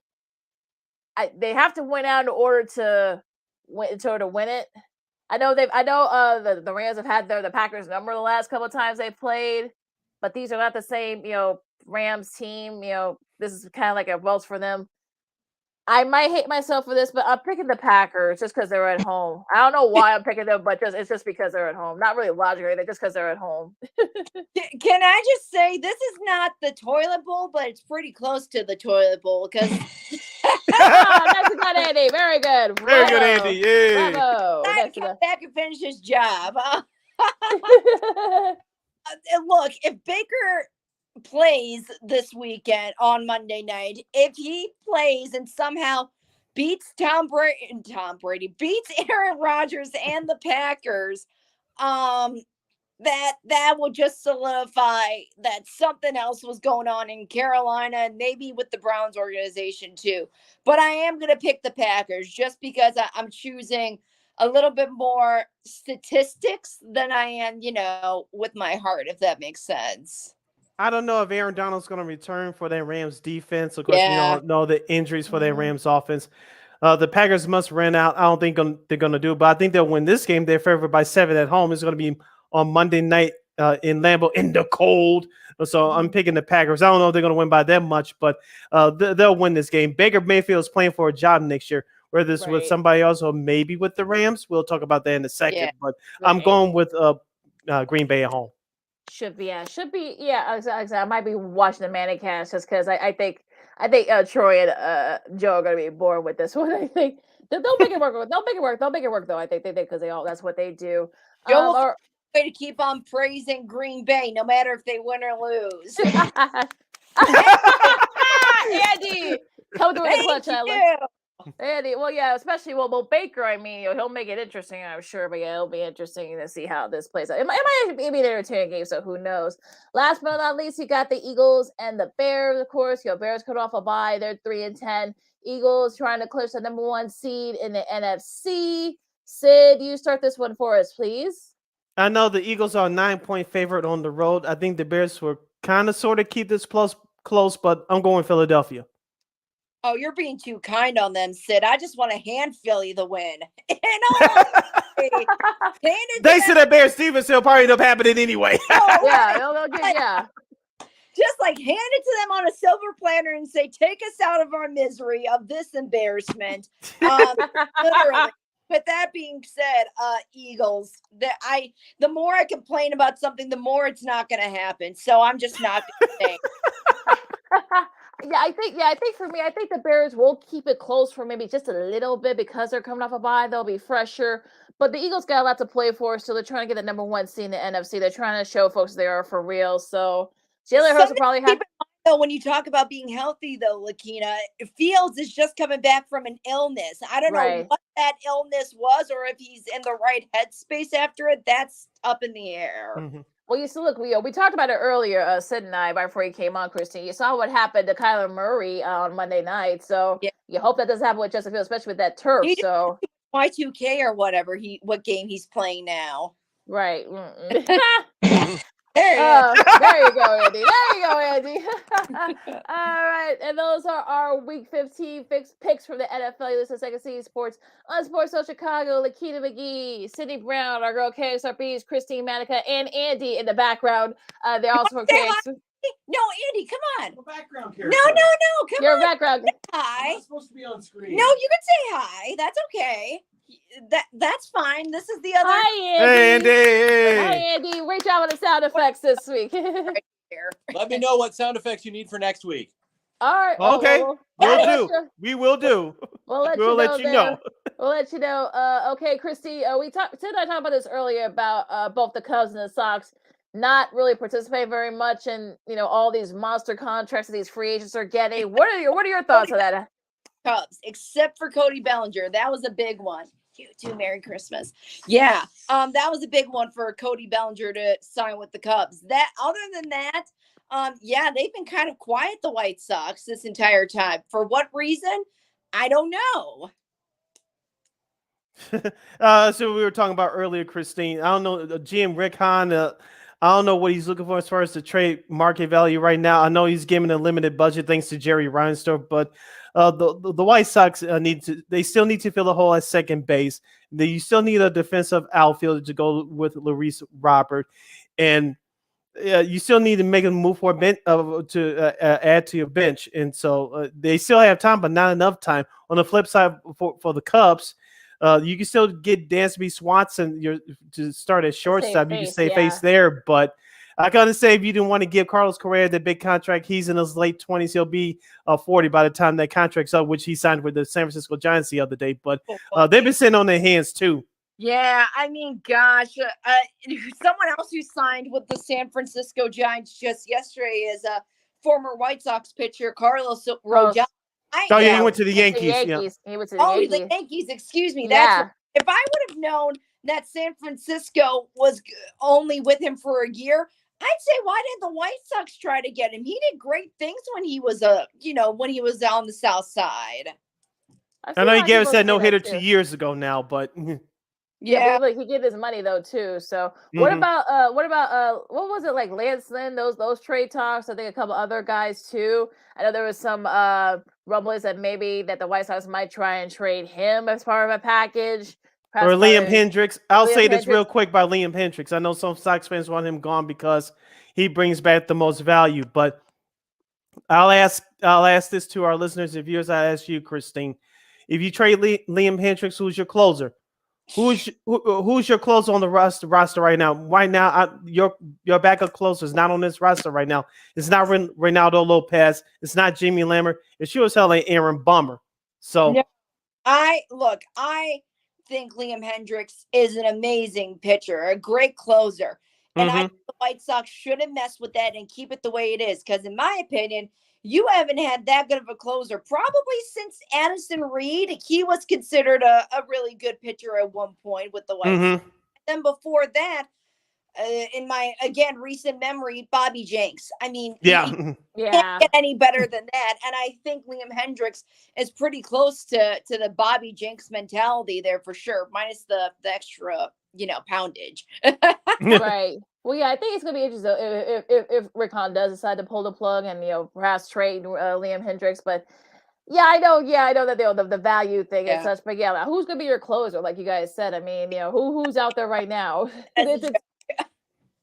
They have to win out in order to win it. I know the Rams have had the Packers number the last couple of times they played. But these are not the same, Rams team. This is kind of like a Wells for them. I might hate myself for this, but I'm picking the Packers just because they're at home. I don't know why I'm picking them, but it's just because they're at home. Not really logically, just because they're at home. Can I just say, this is not the toilet bowl, but it's pretty close to the toilet bowl because. That's good, Andy. Very good. Very good, Andy. Yeah. Bravo. I come back and finish his job. Look, if Baker plays this weekend on Monday night, if he plays and somehow beats Tom Brady beats Aaron Rodgers and the Packers, that will just solidify that something else was going on in Carolina and maybe with the Browns organization too. But I am going to pick the Packers just because I'm choosing a little bit more statistics than I am, with my heart, if that makes sense. I don't know if Aaron Donald's going to return for their Rams defense. Of course, we Yeah. don't know the injuries for their Rams offense. The Packers must run out. I don't think they're going to do it, but I think they'll win this game. They're favored by 7 at home. It's going to be on Monday night in Lambeau in the cold. So I'm picking the Packers. I don't know if they're going to win by that much, but they'll win this game. Baker Mayfield is playing for a job next year, whether it's with somebody else or maybe with the Rams. We'll talk about that in a second, but I'm going with Green Bay at home. Should be. Yeah, exactly. I might be watching the Manicast just because I think Troy and Joe are going to be bored with this one. I think they'll make it work. They'll make it work. Though. I think they because that's what they do. Joe will way to keep on praising Green Bay, no matter if they win or lose. Andy, come through the clutch, Andy. Well, yeah, especially Baker. I mean, he'll make it interesting, I'm sure. But yeah, it'll be interesting to see how this plays out. It might be an entertaining game, so who knows? Last but not least, you got the Eagles and the Bears. Of course, Bears cut off a bye. They're 3-10. Eagles trying to clinch the number 1 seed in the NFC. Sid, you start this one for us, please. I know the Eagles are a 9-point favorite on the road. I think the Bears will kind of sort of keep this close, but I'm going Philadelphia. Oh, you're being too kind on them, Sid. I just want to hand Philly the win. Thanks to that Bears defense, it'll probably end up happening anyway. Yeah. Just like hand it to them on a silver platter and say, take us out of our misery of this embarrassment. Literally. With that being said, Eagles, the more I complain about something, the more it's not going to happen. So I'm just not going to say. I think for me, I think the Bears will keep it close for maybe just a little bit because they're coming off a bye. They'll be fresher. But the Eagles got a lot to play for, so they're trying to get the number 1 seed in the NFC. They're trying to show folks they are for real. So Jalen Hurts will probably have. Though, when you talk about being healthy, though, Lakina, Fields is just coming back from an illness. I don't know what that illness was, or if he's in the right headspace after it. That's up in the air. Mm-hmm. Well, you see, look, we talked about it earlier, Sid and I, before he came on, Christine. You saw what happened to Kyler Murray on Monday night. So you hope that doesn't happen with Justin Fields, especially with that turf. So Y2K or whatever what game he's playing now. Right. There you go, Andy. All right. And those are our Week 15 picks from the NFL. You listen to Second City Sports on Sports Zone Chicago. Lakita McGee, Sydney Brown, our girl KXRB's, Christine Manika, and Andy in the background. They're also from KX. No, Andy, come on. The background character. No, come Your on. background. Hi. I'm not supposed to be on screen. No, you can say hi. That's okay. That's fine. This is the other. Hi, Andy. Hey, Andy. Hi, Andy. Great job on the sound effects this week. Right here. Let me know what sound effects you need for next week. All right. Okay. We will do. We'll let you know. We'll let you know. Okay, Christy. Sid and I talked about this earlier about both the Cubs and the Sox not really participating very much in all these monster contracts that these free agents are getting. What are your thoughts on that? Cubs, except for Cody Bellinger. That was a big one. You too. Merry Christmas. Yeah. That was a big one for Cody Bellinger to sign with the Cubs. Other than that, they've been kind of quiet, the White Sox, this entire time. For what reason? I don't know. So we were talking about earlier, Christine. I don't know, GM Rick Hahn, I don't know what he's looking for as far as the trade market value right now. I know he's given a limited budget thanks to Jerry Reinsdorf, but the White Sox they still need to fill a hole at second base. You still need a defensive outfielder to go with Luis Robert, and you still need to make a move for a bench to add to your bench. And so they still have time, but not enough time. On the flip side, for the Cubs, you can still get Dansby Swanson to start at shortstop. You can save face there, but I gotta say, if you didn't want to give Carlos Correa the big contract, he's in his late 20s. He'll be 40 by the time that contract's up, which he signed with the San Francisco Giants the other day. But they've been sitting on their hands too. Yeah, I mean, gosh, someone else who signed with the San Francisco Giants just yesterday is a former White Sox pitcher, Carlos Rodon. He went to the Yankees. He went to the Yankees. The Yankees. Excuse me. That's if I would have known that San Francisco was only with him for a year, I'd say, why didn't the White Sox try to get him? He did great things when he was when he was on the South Side. I know he gave us that no hitter 2 years ago now, but Yeah, but he get his money though too. So what about what was it like Lance Lynn, those trade talks? I think a couple other guys too. I know there was some rumblings that maybe that the White Sox might try and trade him as part of a package. Or Liam Hendricks. I'll say this real Hendricks. quick by Liam Hendricks. I know some Sox fans want him gone because he brings back the most value, but I'll ask this to our listeners and viewers. I ask you, Christine, if you trade Liam Hendricks, who's your closer? Who's your closer on the roster right now? Right now, your backup closer is not on this roster right now. It's not Reynaldo Lopez. It's not Jimmy Lammer. It sure as hell ain't Aaron Bummer. So, no, I think Liam Hendricks is an amazing pitcher, a great closer, and I think the White Sox shouldn't mess with that and keep it the way it is. Because in my opinion, you haven't had that good of a closer probably since Addison Reed. He was considered a really good pitcher at one point with the White Sox. And then before that, in my, again, recent memory, Bobby Jenks. I mean, you can't get any better than that. And I think Liam Hendricks is pretty close to the Bobby Jenks mentality there for sure, minus the extra, poundage. Right. Well, yeah, I think it's going to be interesting if Rick Hahn does decide to pull the plug and, perhaps trade Liam Hendricks. But I know that the value thing and such. But who's going to be your closer? Like you guys said, I mean, who's out there right now?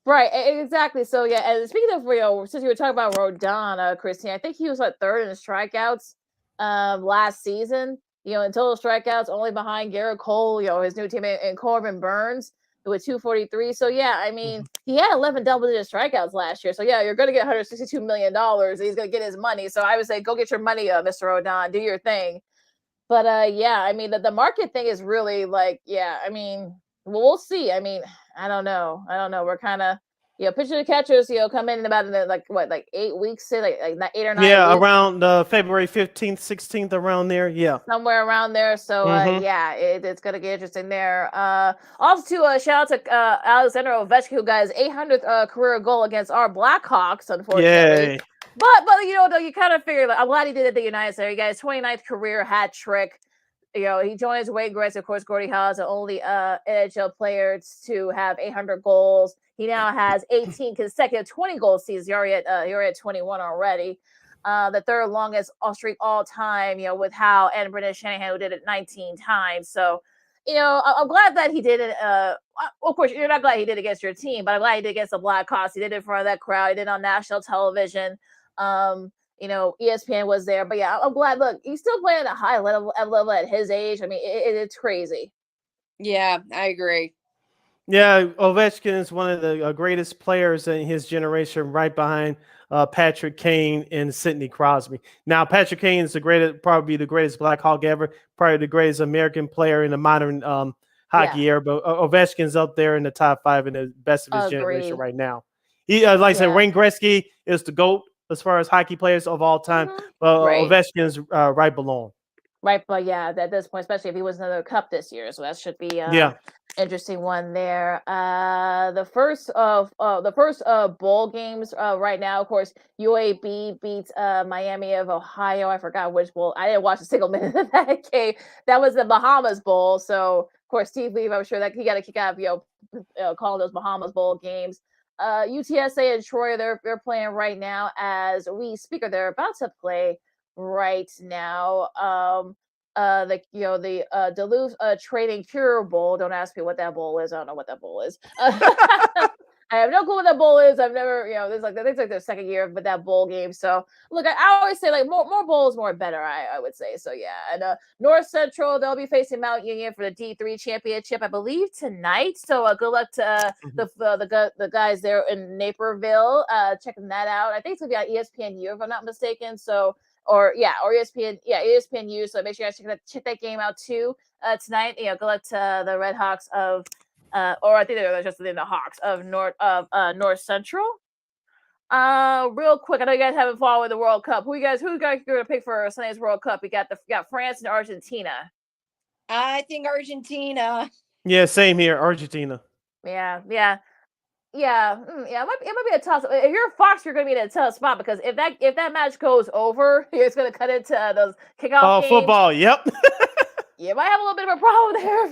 Right, exactly. So and speaking of since you were talking about Rodon, Christine, I think he was like third in the strikeouts last season. In total strikeouts, only behind Garrett Cole, his new teammate, and Corbin Burns with 243. So I mean, he had 11 double-digit strikeouts last year. So you're going to get $162 million. He's going to get his money. So I would say, go get your money, Mr. Rodon, do your thing. But I mean, the market thing is really like, I mean. Well, we'll see. I mean, I don't know. We're kind of, pitcher to catchers, come in about 8 weeks, say like 8 or 9 weeks. Around February 15th, 16th, around there. Yeah. Somewhere around there. So, it's going to get interesting there. Also, shout out to Alexander Ovechkin, who got his 800th career goal against our Blackhawks, unfortunately. Yay. But you kind of figure, I'm glad he did it at the United States. He got his 29th career hat trick. He joins Wayne Gretzky, of course. Gordie Howe is the only NHL player to have 800 goals. He now has 18 consecutive 20-goal seasons. You're at 21 already. The third longest streak all time, with Howe and Brendan Shanahan, who did it 19 times. So, I'm glad that he did it. Of course, you're not glad he did it against your team, but I'm glad he did it against the Blackhawks. He did it in front of that crowd. He did it on national television. ESPN was there, but I'm glad. Look, he's still playing at a high level at his age. I mean, it's crazy. Yeah, I agree. Yeah, Ovechkin is one of the greatest players in his generation, right behind Patrick Kane and Sidney Crosby. Now, Patrick Kane is probably the greatest Blackhawk ever, probably the greatest American player in the modern hockey era. But Ovechkin's up there in the top 5 and the best of his generation right now. He, like I said, Wayne Gretzky is the GOAT as far as hockey players of all time, but Ovechkin's right below him. Right, but at this point, especially if he was another cup this year, so that should be interesting one there. The first bowl games right now, of course, UAB beats Miami of Ohio. I forgot which bowl. I didn't watch a single minute of that game. That was the Bahamas Bowl. So of course, Steve Leave, I'm sure that he got a kick out of calling those Bahamas Bowl games. UTSA and Troy, they're playing right now as we speak, or they're about to play right now. The Duluth Trading Cure Bowl. Don't ask me what that bowl is. I don't know what that bowl is. I have no clue what that bowl is. I've never, this is like their second year with that bowl game. So look, I always say like more bowls, more better. I would say so. Yeah, and North Central, they'll be facing Mount Union for the D3 championship, I believe tonight. So good luck to the guys there in Naperville. Checking that out. I think it's gonna be on ESPNU if I'm not mistaken. So. Or ESPNU. So make sure you guys check that game out too tonight. Good luck to the Red Hawks of, or I think they're just in the Hawks of North Central. Real quick, I know you guys haven't followed the World Cup. Who you guys gonna pick for Sunday's World Cup? We got France and Argentina. I think Argentina. Yeah, same here, Argentina. Yeah. It might be a tough. If you're Fox, you're going to be in a tough spot because if that match goes over, it's going to cut into those kickoff games. Football. Yep. You might have a little bit of a problem there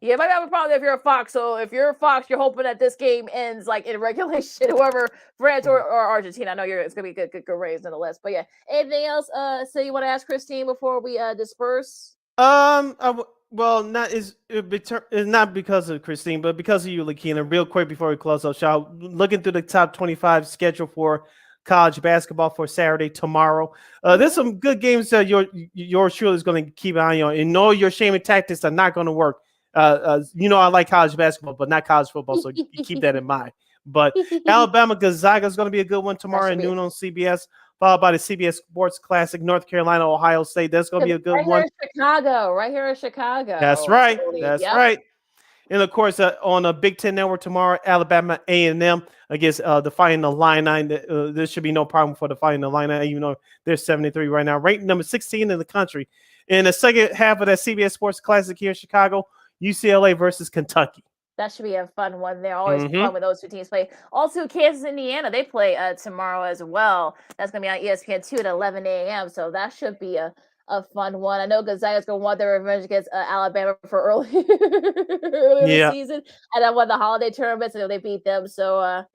you might have a problem if you're a Fox. So if you're a Fox, you're hoping that this game ends like in regulation, whoever France or Argentina. I know it's gonna be good raise nonetheless. But yeah, anything else? So you want to ask Christine before we disperse? Well, it's not because of Christine, but because of you, Lakina. Real quick before we close out, shall looking through the top 25 schedule for college basketball for Saturday tomorrow. There's some good games that your truly is going to keep an eye on. And no, your shaming tactics are not going to work. I like college basketball, but not college football, so you keep that in mind. But Alabama Gonzaga is going to be a good one tomorrow at noon on CBS, followed by the CBS Sports Classic, North Carolina, Ohio State. That's going to be a good one. Right here in Chicago. That's right. That's right. And of course, on a Big Ten Network tomorrow, Alabama A&M against the Fighting Illini. There should be no problem for the Fighting Illini, even though they're 73 right now, ranked number 16 in the country. In the second half of that CBS Sports Classic here in Chicago, UCLA versus Kentucky. That should be a fun one there. Always fun when those two teams play. Also, Kansas, Indiana, they play tomorrow as well. That's going to be on ESPN2 at 11 a.m. So that should be a fun one. I know Gonzaga's going to want their revenge against Alabama for earlier this season. And then won the holiday tournaments and they beat them. So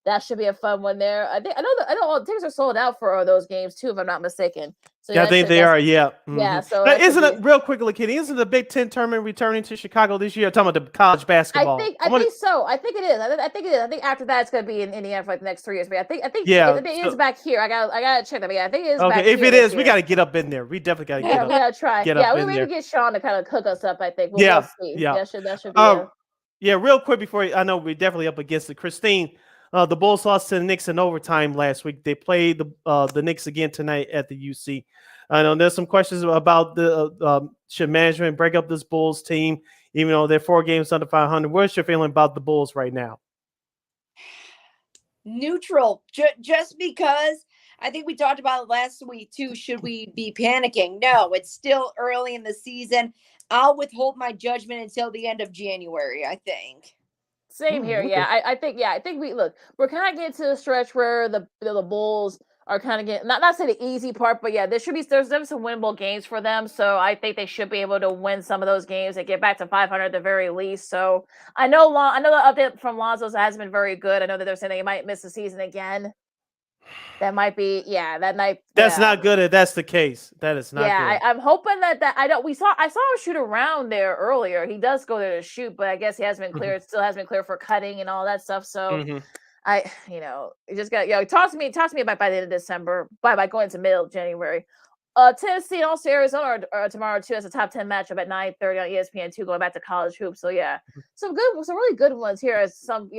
that should be a fun one there. I know all tickets are sold out for those games too, if I'm not mistaken. So yeah, I think they are. Yeah. Yeah. So isn't it real quickly, Kitty? Isn't the Big Ten tournament returning to Chicago this year? I'm talking about the college basketball. I think so. I think it is. I think it is. I think after that it's going to be in Indiana for like the next 3 years. But I think it is back here. I got to check that. But yeah, I think it is. Okay, back if here it is, we got to get up in there. We definitely got to get up. We got to try. We need to get Sean to kind of cook us up. I think. We'll see. Yeah. That should be. Real quick before I know we're definitely up against it. Christine. The Bulls lost to the Knicks in overtime last week. They played the Knicks again tonight at the UC. I know there's some questions about should management break up this Bulls team, even though they're 4 games under 500. What's your feeling about the Bulls right now? Neutral, just because I think we talked about it last week too. Should we be panicking? No, it's still early in the season. I'll withhold my judgment until the end of January, I think. Same here. Okay. Yeah, I think we're kind of getting to the stretch where the Bulls are kind of getting not say the easy part, but yeah, there's some winnable games for them. So I think they should be able to win some of those games and get back to 500 at the very least. So I know the update from Lonzo's has been very good. I know that they're saying they might miss the season again. That might be, That's not good if that's the case. That is not good. I'm hoping that I saw him shoot around there earlier. He does go there to shoot, but I guess he hasn't been cleared. Still hasn't been cleared for cutting and all that stuff. So you just got toss me by the end of December, by going to middle of January. Tennessee and also Arizona are tomorrow too as a top 10 matchup at 9:30 on ESPN2, going back to college hoops. So yeah, some really good ones here as some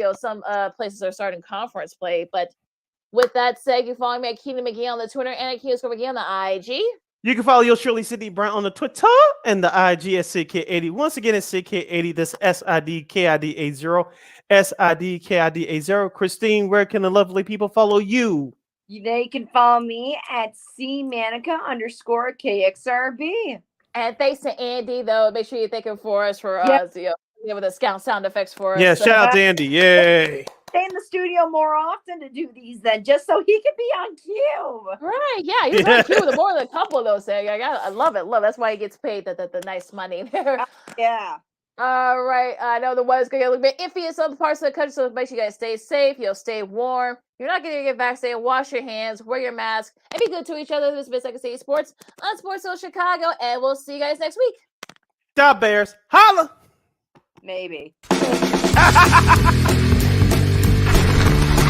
places are starting conference play. But with that said, you follow me at Keenan McGee on the Twitter and at Keenan McGee on the IG. You can follow your Shirley Sydney Brown on the Twitter and the IG at SidKid80. Once again, it's SidKid80. That's SIDKID80. SIDKID80. Christine, where can the lovely people follow you? They can follow me at @Manika_KXRB. And thanks to Andy, though. Make sure you're thinking for us with the scout sound effects for us. Yeah, shout out to Andy. Yay. Stay in the studio more often to do these then, just so he can be on cue. Right, yeah, he's on cue with more than a couple of those things. I love it. That's why he gets paid the nice money there. Yeah. All right, I know the weather's going to get a little bit iffy in some parts of the country, so make sure you guys stay safe, stay warm. You're not going to get vaccinated, wash your hands, wear your mask, and be good to each other. This has been Second City Sports on Sports Zone Chicago, and we'll see you guys next week. Stop, Bears. Holla! Maybe.